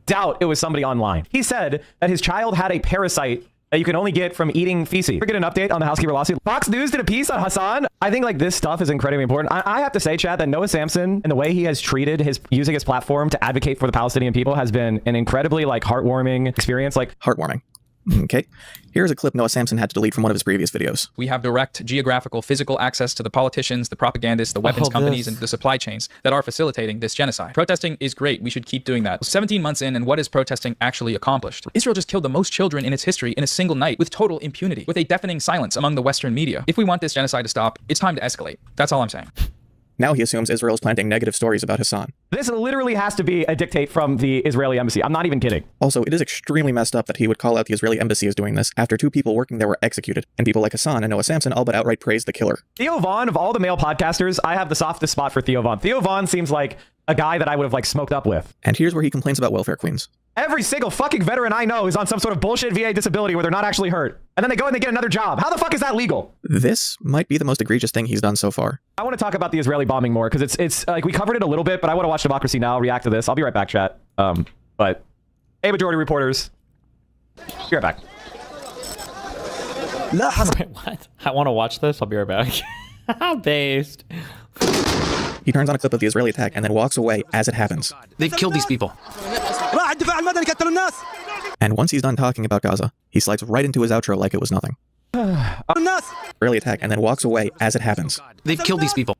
Doubt it was somebody online. He said that his child had a parasite that you can only get from eating feces. We're getting an update on the housekeeper lawsuit. Fox News did a piece on Hasan. I think like this stuff is incredibly important. I have to say, Chad, that Noah Samson and the way he has treated using his platform to advocate for the Palestinian people has been an incredibly like heartwarming experience. Like heartwarming. Okay, here's a clip Noah Samson had to delete from one of his previous videos. We have direct geographical, physical access to the politicians, the propagandists, the weapons companies, and the supply chains that are facilitating this genocide. Protesting is great. We should keep doing that. 17 months in, and what is protesting actually accomplished? Israel just killed the most children in its history in a single night with total impunity, with a deafening silence among the Western media. If we want this genocide to stop, it's time to escalate. That's all I'm saying. Now he assumes Israel's planting negative stories about Hasan. This literally has to be a dictate from the Israeli embassy. I'm not even kidding. Also, it is extremely messed up that he would call out the Israeli embassy as doing this after 2 people working there were executed, and people like Hasan and Noah Samson all but outright praised the killer. Theo Vaughn, of all the male podcasters, I have the softest spot for Theo Vaughn. Theo Vaughn seems like a guy that I would have like smoked up with. And here's where he complains about welfare queens. Every single fucking veteran I know is on some sort of bullshit VA disability where they're not actually hurt. And then they go and they get another job. How the fuck is that legal? This might be the most egregious thing he's done so far. I want to talk about the Israeli bombing more because it's like we covered it a little bit, but I want to watch Democracy Now! React to this. I'll be right back, chat. But hey, majority reporters. Be right back. Wait, what? I want to watch this. I'll be right back. Based. He turns on a clip of the Israeli attack and then walks away as it happens. They've killed these people. And once he's done talking about Gaza, he slides right into his outro like it was nothing. Israeli attack and then walks away as it happens. They've killed these people.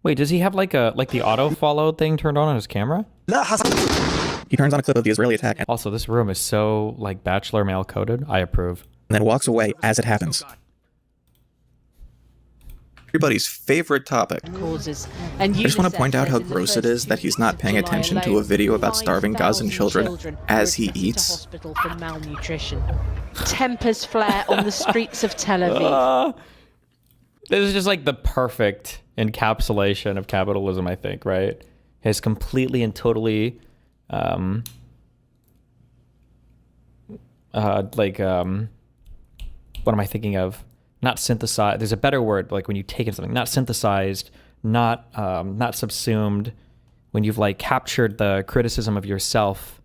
Wait, does he have like the auto follow thing turned on his camera? He turns on a clip of the Israeli attack and also this room is so like bachelor male coded. I approve. And then walks away as it happens. Everybody's favorite topic. I just want to point out how gross it is that he's not paying attention to a video about starving Gazan children as he eats. For malnutrition. Tempers flare on the streets of Tel Aviv. This is just like the perfect encapsulation of capitalism, I think, right? Has completely and totally what am I thinking of? Not synthesized. There's a better word, like when you take in something, not synthesized, not subsumed. When you've like captured the criticism of yourself.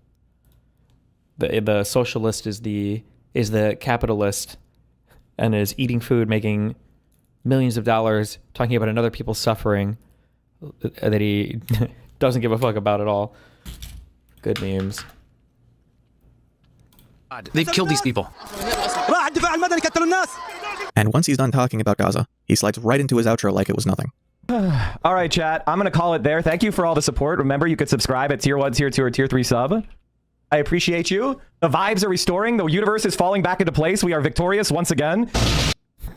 The socialist is the capitalist, and is eating food, making millions of dollars, talking about another people's suffering that he doesn't give a fuck about at all. Good memes. They've killed these people. And once he's done talking about Gaza, he slides right into his outro like it was nothing. All right, chat. I'm going to call it there. Thank you for all the support. Remember, you could subscribe at tier 1, tier 2, or tier 3 sub. I appreciate you. The vibes are restoring. The universe is falling back into place. We are victorious once again.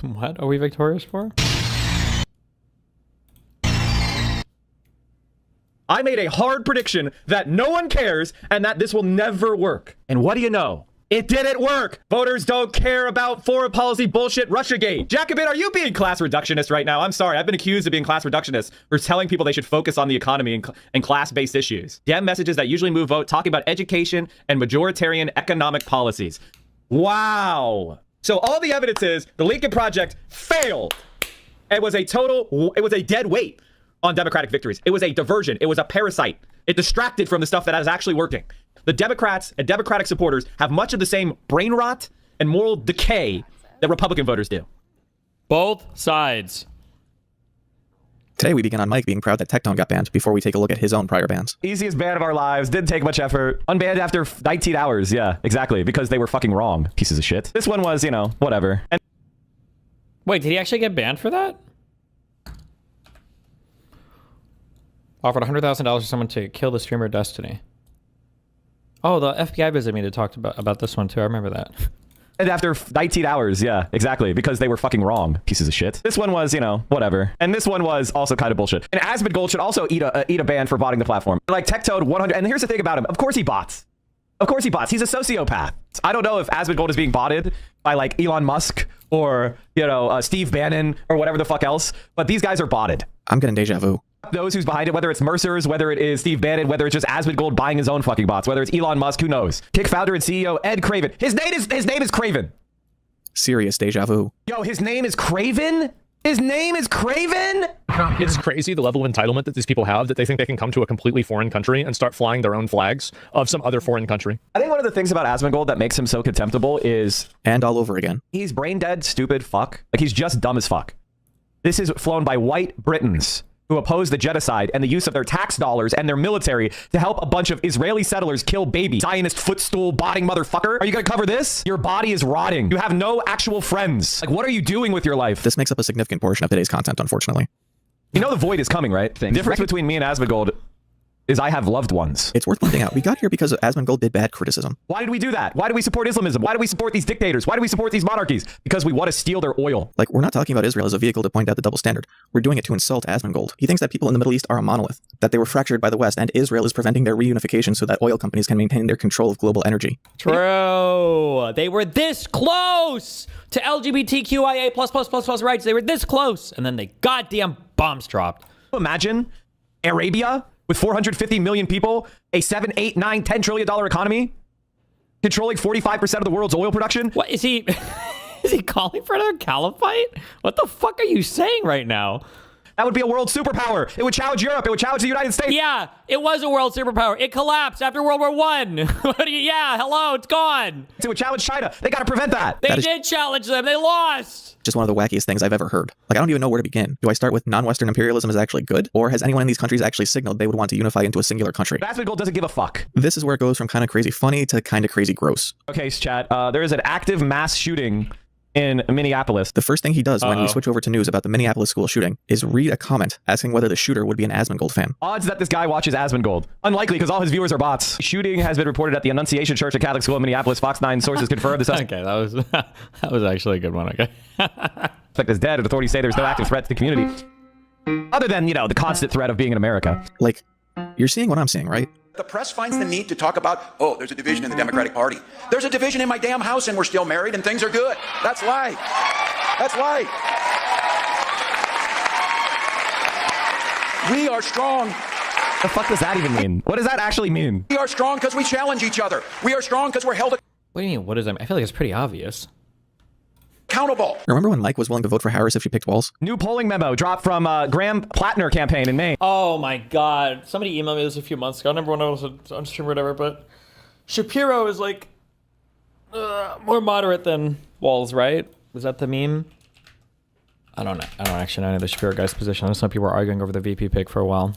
What are we victorious for? I made a hard prediction that no one cares and that this will never work. And what do you know? It didn't work. Voters don't care about foreign policy bullshit Russiagate. Jacobin, are you being class reductionist right now? I'm sorry. I've been accused of being class reductionist for telling people they should focus on the economy and class-based issues. Dem messages that usually move vote talking about education and majoritarian economic policies. Wow. So all the evidence is the Lincoln Project failed. It was a dead weight on Democratic victories. It was a diversion. It was a parasite. It distracted from the stuff that is actually working. The Democrats and Democratic supporters have much of the same brain rot and moral decay that Republican voters do. Both sides. Today we begin on Mike being proud that Tectone got banned before we take a look at his own prior bans. Easiest ban of our lives. Didn't take much effort. Unbanned after 19 hours. Yeah, exactly. Because they were fucking wrong. Pieces of shit. This one was, you know, whatever. And wait, did he actually get banned for that? Offered $100,000 to someone to kill the streamer Destiny. Oh, the FBI visited me to talk about this one too. I remember that. And after 19 hours, yeah, exactly, because they were fucking wrong. Pieces of shit. This one was, you know, whatever. And this one was also kind of bullshit. And Asmod Gold should also eat a ban for botting the platform. Like Tectone 100. And here's the thing about him. Of course he bots. Of course he bots. He's a sociopath. I don't know if Asmod Gold is being botted by like Elon Musk or, you know, Steve Bannon or whatever the fuck else. But these guys are botted. I'm getting deja vu. Those who's behind it, whether it's Mercer's, whether it is Steve Bannon, whether it's just Asmongold buying his own fucking bots, whether it's Elon Musk, who knows? Kick founder and CEO Ed Craven. His name is Craven. Serious deja vu. Yo, his name is Craven? His name is Craven? It's crazy the level of entitlement that these people have, that they think they can come to a completely foreign country and start flying their own flags of some other foreign country. I think one of the things about Asmongold that makes him so contemptible is... And all over again. He's brain dead, stupid fuck. Like, he's just dumb as fuck. This is flown by white Britons who oppose the genocide and the use of their tax dollars and their military to help a bunch of Israeli settlers kill babies. Zionist footstool botting motherfucker. Are you gonna cover this? Your body is rotting. You have no actual friends. Like, what are you doing with your life? This makes up a significant portion of today's content, unfortunately. You know the void is coming, right? The difference between me and Asmongold is I have loved ones. It's worth pointing out, we got here because Asmongold did bad criticism. Why did we do that? Why do we support Islamism? Why do we support these dictators? Why do we support these monarchies? Because we want to steal their oil. Like, we're not talking about Israel as a vehicle to point out the double standard. We're doing it to insult Asmongold. He thinks that people in the Middle East are a monolith, that they were fractured by the West, and Israel is preventing their reunification so that oil companies can maintain their control of global energy. True. They were this close to LGBTQIA++++ rights. They were this close, and then they goddamn bombs dropped. Imagine Arabia with 450 million people, a 7, 8, 9, 10 trillion dollar economy, controlling 45% of the world's oil production. What is he? Is he calling for another caliphate? What the fuck are you saying right now? That would be a world superpower. It would challenge Europe. It would challenge the United States. Yeah, it was a world superpower. It collapsed after World War I. Yeah, hello, it's gone. It would challenge China. They got to prevent that. They did challenge them. They lost. Just one of the wackiest things I've ever heard. Like, I don't even know where to begin. Do I start with non-Western imperialism is actually good? Or has anyone in these countries actually signaled they would want to unify into a singular country? Asmongold doesn't give a fuck. This is where it goes from kind of crazy funny to kind of crazy gross. Okay, chat. There is an active mass shooting in Minneapolis. The first thing he does when we switch over to news about the Minneapolis school shooting is read a comment asking whether the shooter would be an Asmongold fan. Odds that this guy watches Asmongold. Unlikely, because all his viewers are bots. Shooting has been reported at the Annunciation Church and Catholic School in Minneapolis. Fox 9 sources confirmed this. Okay, that was actually a good one. Okay. Suspect is dead, and authorities say there's no active threat to the community. Other than, you know, the constant threat of being in America. Like, you're seeing what I'm seeing, right? The press finds the need to talk about, oh, there's a division in the Democratic Party. There's a division in my damn house and we're still married and things are good. That's life. That's life. We are strong. The fuck does that even mean? What does that actually mean? We are strong because we challenge each other. We are strong because we're held What do you mean, what does that mean? I feel like it's pretty obvious. accountable. Remember when Mike was willing to vote for Harris if she picked Walz? New polling memo dropped from Graham Plattner campaign in Maine. Oh my God. Somebody emailed me this a few months ago. I remember when I was on stream or whatever, but Shapiro is like more moderate than Walz, right? Was that the meme? I don't know. I don't actually know any of the Shapiro guy's position. I know some people were arguing over the VP pick for a while.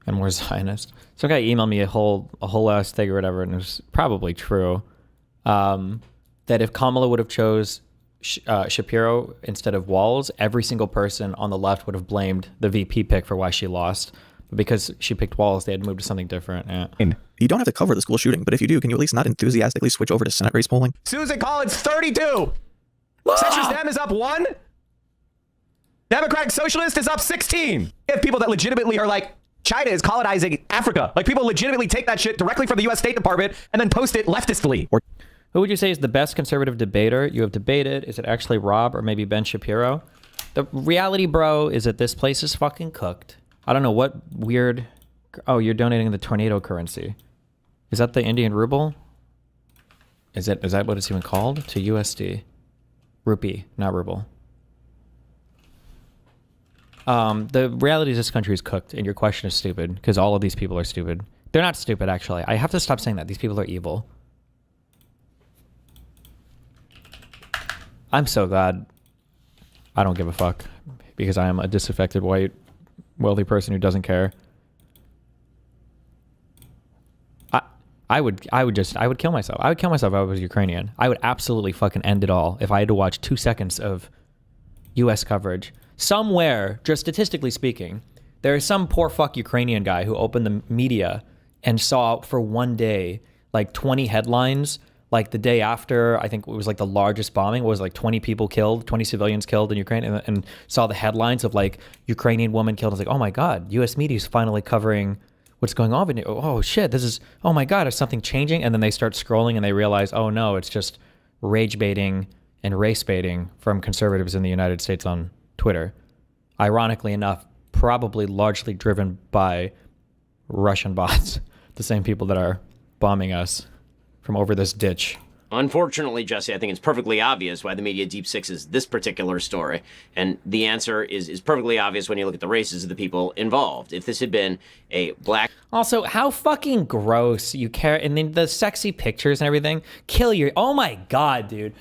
And more Zionist. Some guy emailed me a whole ass thing or whatever, and it was probably true. That if Kamala would have chose Shapiro instead of Walz, every single person on the left would have blamed the VP pick for why she lost. But because she picked Walz, they had to move to something different. Yeah. You don't have to cover the school shooting, but if you do, can you at least not enthusiastically switch over to Senate race polling? Susan Collins, 32. Centrist Dem is up 1. Democratic Socialist is up 16. You have people that legitimately are like, China is colonizing Africa. Like, people legitimately take that shit directly from the U.S. State Department and then post it leftistly. Who would you say is the best conservative debater you have debated? Is it actually Rob or maybe Ben Shapiro? The reality, bro, is that this place is fucking cooked. I don't know what weird... Oh, you're donating the tornado currency. Is that the Indian ruble? Is that what it's even called? To USD. Rupee, not ruble. The reality is this country is cooked, and your question is stupid, because all of these people are stupid. They're not stupid, actually. I have to stop saying that. These people are evil. I'm so glad I don't give a fuck, because I am a disaffected white wealthy person who doesn't care. I would kill myself. I would kill myself if I was Ukrainian. I would absolutely fucking end it all if I had to watch 2 seconds of US coverage. Somewhere, just statistically speaking, there is some poor fuck Ukrainian guy who opened the media and saw for one day like 20 headlines. Like the day after, I think it was like the largest bombing was like 20 people killed, 20 civilians killed in Ukraine, and saw the headlines of like Ukrainian woman killed. I was like, oh my God, US media is finally covering what's going on? And oh shit, this is, oh my God, is something changing? And then they start scrolling and they realize, oh no, it's just rage baiting and race baiting from conservatives in the United States on Twitter. Ironically enough, probably largely driven by Russian bots, the same people that are bombing us from over this ditch. Unfortunately, Jesse, I think it's perfectly obvious why the media deep sixes this particular story. And the answer is perfectly obvious when you look at the races of the people involved. If this had been a black... Also, how fucking gross you care, and then the sexy pictures and everything, kill your, oh my God, dude.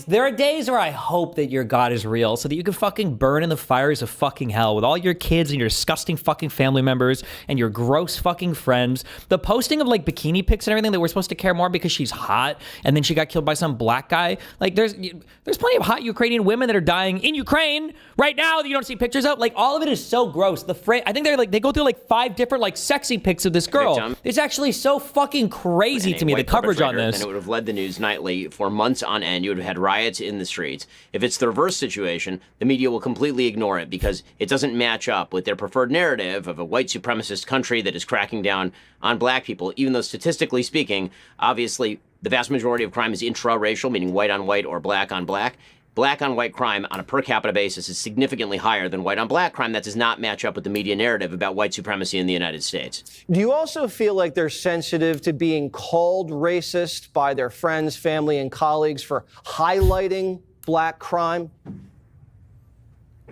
There are days where I hope that your God is real so that you can fucking burn in the fires of fucking hell with all your kids and your disgusting fucking family members and your gross fucking friends. The posting of like bikini pics and everything that we're supposed to care more because she's hot and then she got killed by some black guy. Like there's plenty of hot Ukrainian women that are dying in Ukraine right now that you don't see pictures of. Like all of it is so gross. I think they go through like 5 different like sexy pics of this girl. Victim. It's actually so fucking crazy to me, the coverage on this. And it would have led the news nightly for months on end. You would have had riots in the streets. If it's the reverse situation, the media will completely ignore it because it doesn't match up with their preferred narrative of a white supremacist country that is cracking down on black people, even though statistically speaking, obviously, the vast majority of crime is intra-racial, meaning white on white or black on black. Black on white crime on a per capita basis is significantly higher than white on black crime. That does not match up with the media narrative about white supremacy in the United States. Do you also feel like they're sensitive to being called racist by their friends, family, and colleagues for highlighting black crime?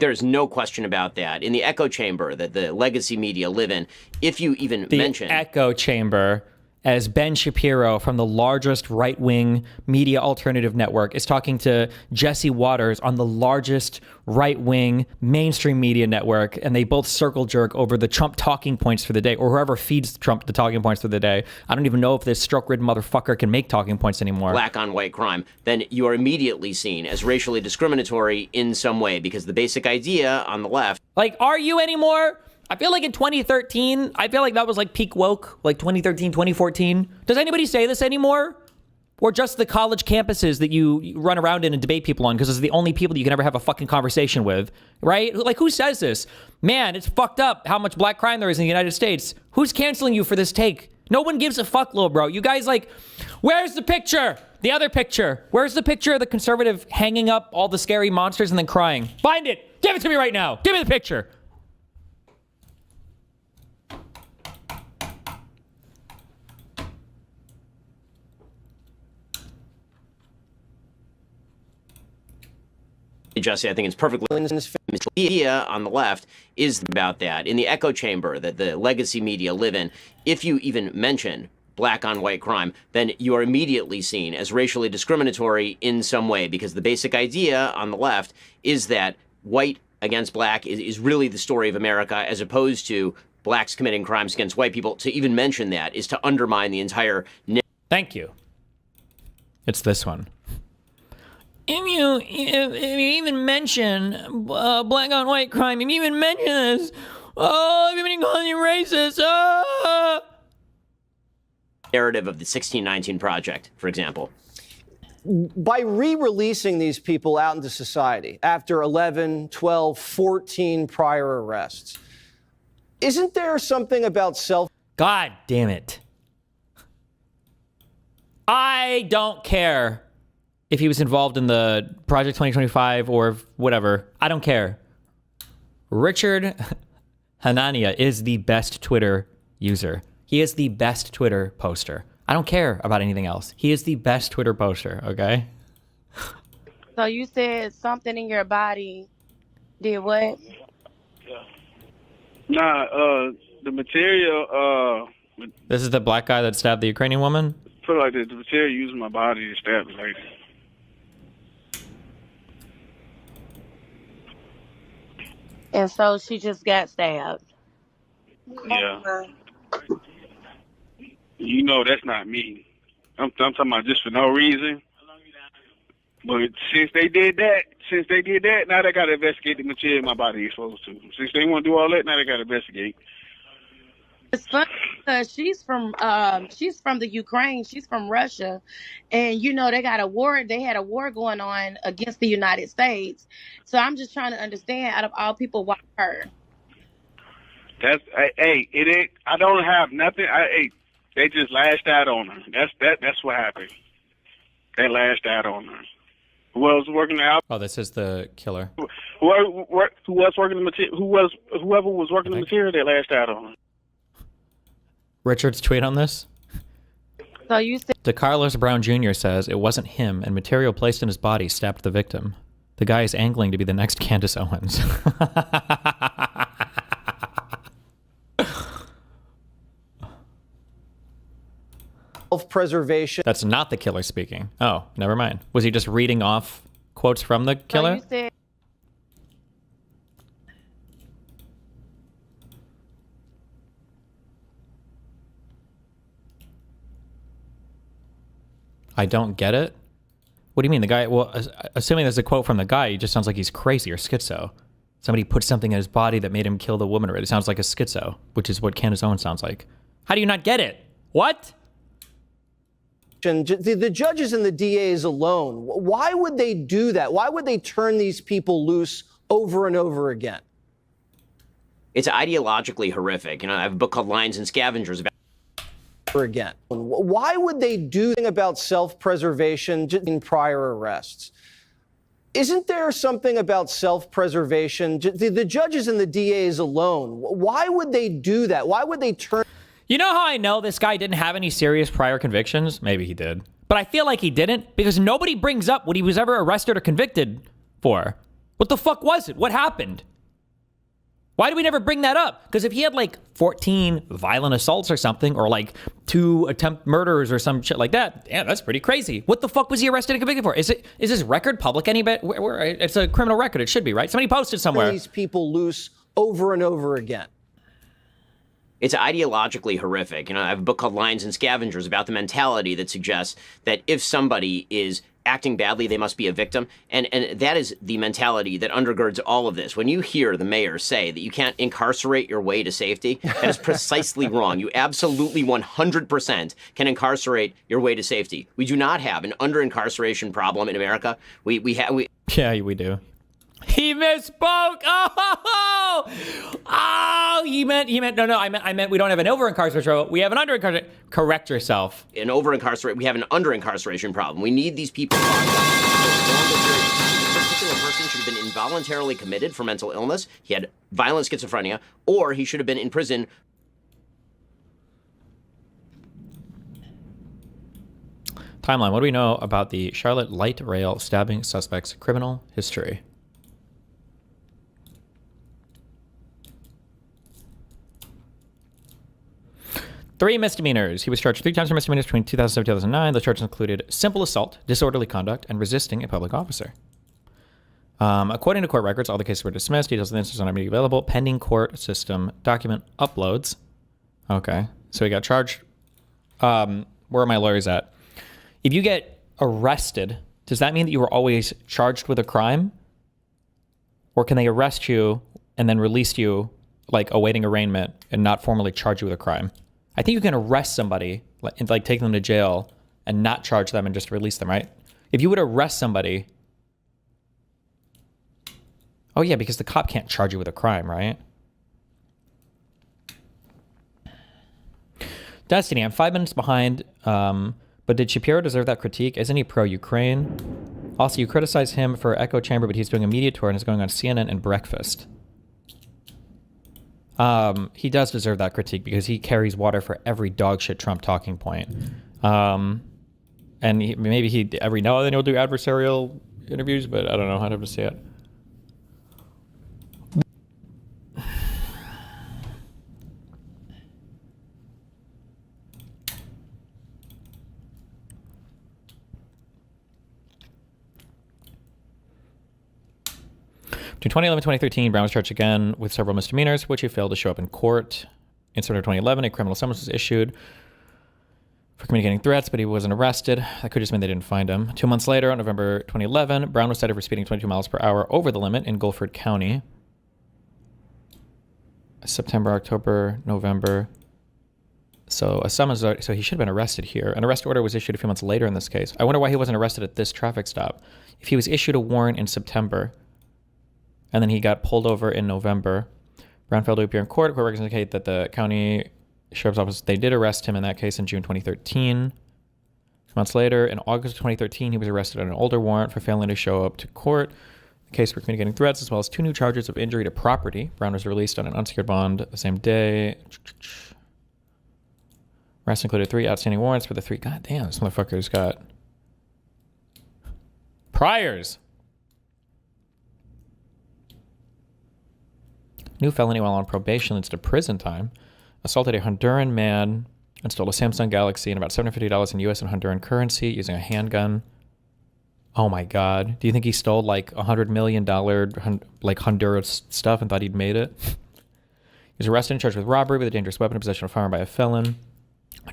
There's no question about that. In the echo chamber that the legacy media live in, if you even mention... The echo chamber, as Ben Shapiro from the largest right-wing media alternative network is talking to Jesse Waters on the largest right-wing mainstream media network, and they both circle jerk over the Trump talking points for the day, or whoever feeds Trump the talking points for the day. I don't even know if this stroke-ridden motherfucker can make talking points anymore. Black on white crime, then you are immediately seen as racially discriminatory in some way, because the basic idea on the left... Like, are you anymore? I feel like in 2013, I feel like that was like peak woke, like 2013, 2014. Does anybody say this anymore? Or just the college campuses that you run around in and debate people on because it's the only people that you can ever have a fucking conversation with, right? Like, who says this? Man, it's fucked up how much black crime there is in the United States. Who's canceling you for this take? No one gives a fuck, little bro. You guys like, where's the picture? The other picture. Where's the picture of the conservative hanging up all the scary monsters and then crying? Find it. Give it to me right now. Give me the picture. Jesse, I think it's perfectly media on the left is about that. In the echo chamber that the legacy media live in, if you even mention black on white crime, then you are immediately seen as racially discriminatory in some way, because the basic idea on the left is that white against black is really the story of America, as opposed to blacks committing crimes against white people. To even mention that is to undermine the entire... Thank you. It's this one. If you even mention black on white crime, if you even mention this, oh, everybody calling you racist, narrative of the 1619 Project, for example. By re-releasing these people out into society after 11, 12, 14 prior arrests, isn't there something about God damn it. I don't care if he was involved in the Project 2025 or whatever. I don't care. Richard Hanania is the best Twitter user. He is the best Twitter poster. I don't care about anything else. He is the best Twitter poster, okay? So you said something in your body did what? Nah, the material, This is the black guy that stabbed the Ukrainian woman? put it like this, the material used my body to stab the lady. And so she just got stabbed. Yeah. You know that's not me. I'm talking about just for no reason. But since they did that, now they got to investigate the material my body is exposed to. Since they want to do all that, now they got to investigate. It's funny because she's from the Ukraine. She's from Russia, and you know they got a war. They had a war going on against the United States. So I'm just trying to understand, out of all people, why her? That's hey, it ain't. I don't have nothing. They just lashed out on her. That's what happened. They lashed out on her. Who else was working out? Oh, this is the killer. Whoever was working the material, whoever was working the material, they lashed out on her. Richard's tweet on this. So you said DeCarlos Brown Jr. says it wasn't him, and material placed in his body stabbed the victim. The guy is angling to be the next Candace Owens. Self-preservation. That's not the killer speaking. Oh, never mind. Was he just reading off quotes from the killer? you said I don't get it. What do you mean? The guy, well, assuming there's a quote from the guy, he just sounds like he's crazy or schizo. Somebody put something in his body that made him kill the woman. It sounds like a schizo, which is what Candace Owens sounds like. How do you not get it? What? The judges and the DAs alone, why would they do that? Why would they turn these people loose over and over again? It's ideologically horrific. You know, I have a book called Lions and Scavengers about again. Why would they do anything about self-preservation in prior arrests? Isn't there something about self-preservation? The judges and the DAs alone, why would they do that? Why would they turn... You know how I know this guy didn't have any serious prior convictions? Maybe he did. But I feel like he didn't because nobody brings up what he was ever arrested or convicted for. What the fuck was it? What happened? Why do we never bring that up? Because if he had like 14 violent assaults or something, or like 2 attempt murders or some shit like that, yeah, that's pretty crazy. What the fuck was he arrested and convicted for? Is his record public? It's a criminal record. It should be, right? Somebody posted somewhere. These people loose over and over again. It's ideologically horrific. You know, I have a book called Lions and Scavengers about the mentality that suggests that if somebody is acting badly, they must be a victim. And that is the mentality that undergirds all of this. When you hear the mayor say that you can't incarcerate your way to safety, that is precisely wrong. You absolutely 100% can incarcerate your way to safety. We do not have an under-incarceration problem in America. Yeah, we do. He misspoke. Oh, he meant no. I meant we don't have an over-incarceration. We have an under-incarceration. Correct yourself. We have an under-incarceration problem. We need these people. This particular person should have been involuntarily committed for mental illness. He had violent schizophrenia, or he should have been in prison. Timeline. What do we know about the Charlotte light rail stabbing suspect's criminal history? Three misdemeanors. He was charged 3 times for misdemeanors between 2007 and 2009. The charges included simple assault, disorderly conduct, and resisting a public officer. According to court records, all the cases were dismissed. Details of the incidents are not immediately available. Pending court system document uploads. Okay. So he got charged. Where are my lawyers at? If you get arrested, does that mean that you were always charged with a crime? Or can they arrest you and then release you, like awaiting arraignment, and not formally charge you with a crime? I think you can arrest somebody, like take them to jail and not charge them and just release them, right? If you would arrest somebody... Oh yeah, because the cop can't charge you with a crime, right? Destiny, I'm 5 minutes behind, but did Shapiro deserve that critique? Isn't he pro-Ukraine? Also, you criticize him for echo chamber, but he's doing a media tour and is going on CNN and Breakfast. He does deserve that critique because he carries water for every dogshit Trump talking point. And maybe he every now and then he'll do adversarial interviews, but I don't know. I'd have to see it. Between 2011 and 2013, Brown was charged again with several misdemeanors, which he failed to show up in court. In September 2011, a criminal summons was issued for communicating threats, but he wasn't arrested. That could just mean they didn't find him. 2 months later, on November 2011, Brown was cited for speeding 22 miles per hour over the limit in Guilford County. September, October, November. So a summons, so he should have been arrested here. An arrest order was issued a few months later in this case. I wonder why he wasn't arrested at this traffic stop. If he was issued a warrant in September, and then he got pulled over in November Brown failed to appear in court. Court records indicate that the county sheriff's office, they did arrest him in that case in June 2013. 2 months later, in August of 2013, he was arrested on an older warrant for failing to show up to court. The case for communicating threats, as well as 2 new charges of injury to property. Brown was released on an unsecured bond the same day. Arrest included 3 outstanding warrants for the 3. God damn, this motherfucker's got priors. New felony while on probation leads to prison time. Assaulted a Honduran man and stole a Samsung Galaxy and about $750 in US and Honduran currency using a handgun. Oh my God. Do you think he stole like $100 million like Honduras stuff and thought he'd made it? He was arrested and charged with robbery with a dangerous weapon and possession of a firearm by a felon.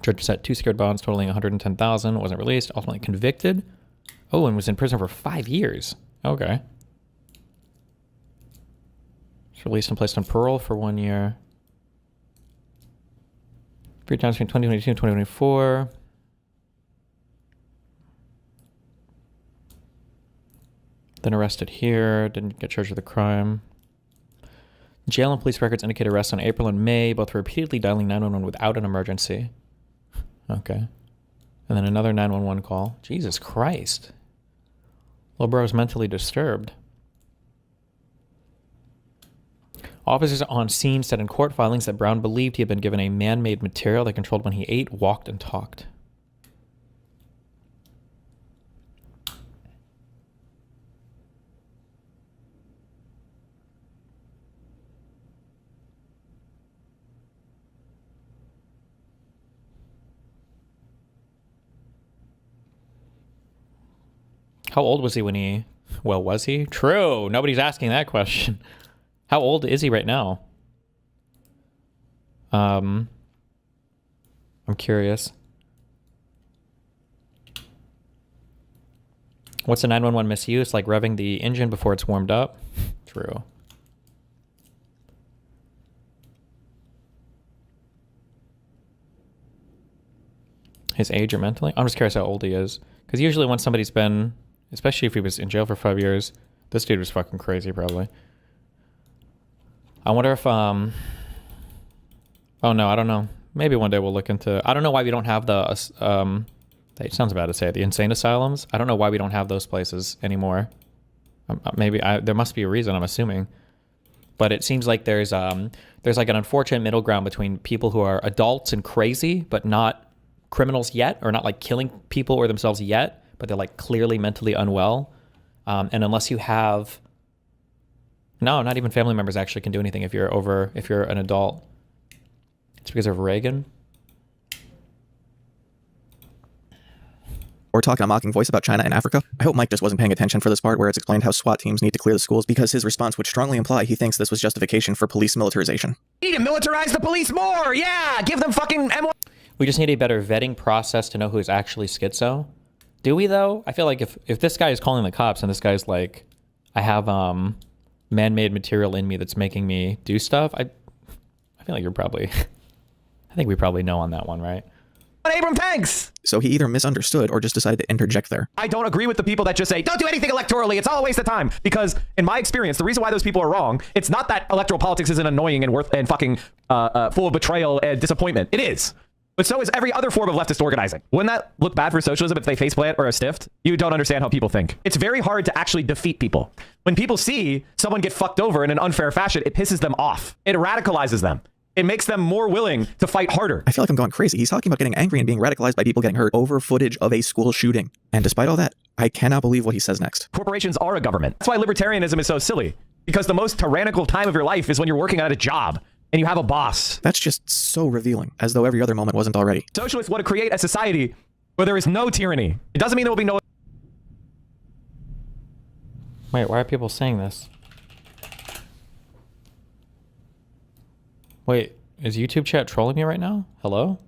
Judge set 2 secured bonds totaling $110,000. Wasn't released. Ultimately convicted. Oh, and was in prison for 5 years. Okay. Was released and placed on parole for 1 year. 3 times between 2022 and 2024. Then arrested here. Didn't get charged with a crime. Jail and police records indicate arrests on April and May, both for repeatedly dialing 911 without an emergency. Okay. And then another 911 call. Jesus Christ. Little bro is mentally disturbed. Officers on scene said in court filings that Brown believed he had been given a man-made material that controlled when he ate, walked, and talked. How old was he when he... Well, was he? True. Nobody's asking that question. How old is he right now? I'm curious. What's a 911 misuse? Like revving the engine before it's warmed up? True. His age or mentally? I'm just curious how old he is. Because usually when somebody's been... Especially if he was in jail for 5 years. This dude was fucking crazy, probably. I wonder if, oh no, I don't know. Maybe one day we'll look into... I don't know why we don't have the, it sounds bad to say it, the insane asylums. I don't know why we don't have those places anymore. Maybe, there must be a reason, I'm assuming. But it seems like there's like an unfortunate middle ground between people who are adults and crazy, but not criminals yet, or not like killing people or themselves yet, but they're like clearly mentally unwell. And unless you have, no, not even family members actually can do anything if you're an adult. It's because of Reagan. Or talking a mocking voice about China and Africa. I hope Mike just wasn't paying attention for this part where it's explained how SWAT teams need to clear the schools, because his response would strongly imply he thinks this was justification for police militarization. We need to militarize the police more! Yeah! Give them fucking M1! We just need a better vetting process to know who is actually schizo. Do we though? I feel like if this guy is calling the cops and this guy's like, I have man-made material in me that's making me do stuff, I feel like you're probably, I think we probably know on that one, right? Abram tanks! So he either misunderstood or just decided to interject there. I don't agree with the people that just say, don't do anything electorally, it's all a waste of time. Because in my experience, the reason why those people are wrong, it's not that electoral politics isn't annoying and fucking full of betrayal and disappointment. It is. But so is every other form of leftist organizing. Wouldn't that look bad for socialism if they faceplant or are stiffed? You don't understand how people think. It's very hard to actually defeat people. When people see someone get fucked over in an unfair fashion, it pisses them off. It radicalizes them. It makes them more willing to fight harder. I feel like I'm going crazy. He's talking about getting angry and being radicalized by people getting hurt over footage of a school shooting. And despite all that, I cannot believe what he says next. Corporations are a government. That's why libertarianism is so silly. Because the most tyrannical time of your life is when you're working at a job and you have a boss. That's just so revealing, as though every other moment wasn't already. Socialists want to create a society where there is no tyranny. It doesn't mean there will be no... Wait, why are people saying this? Wait, is YouTube chat trolling me right now? Hello?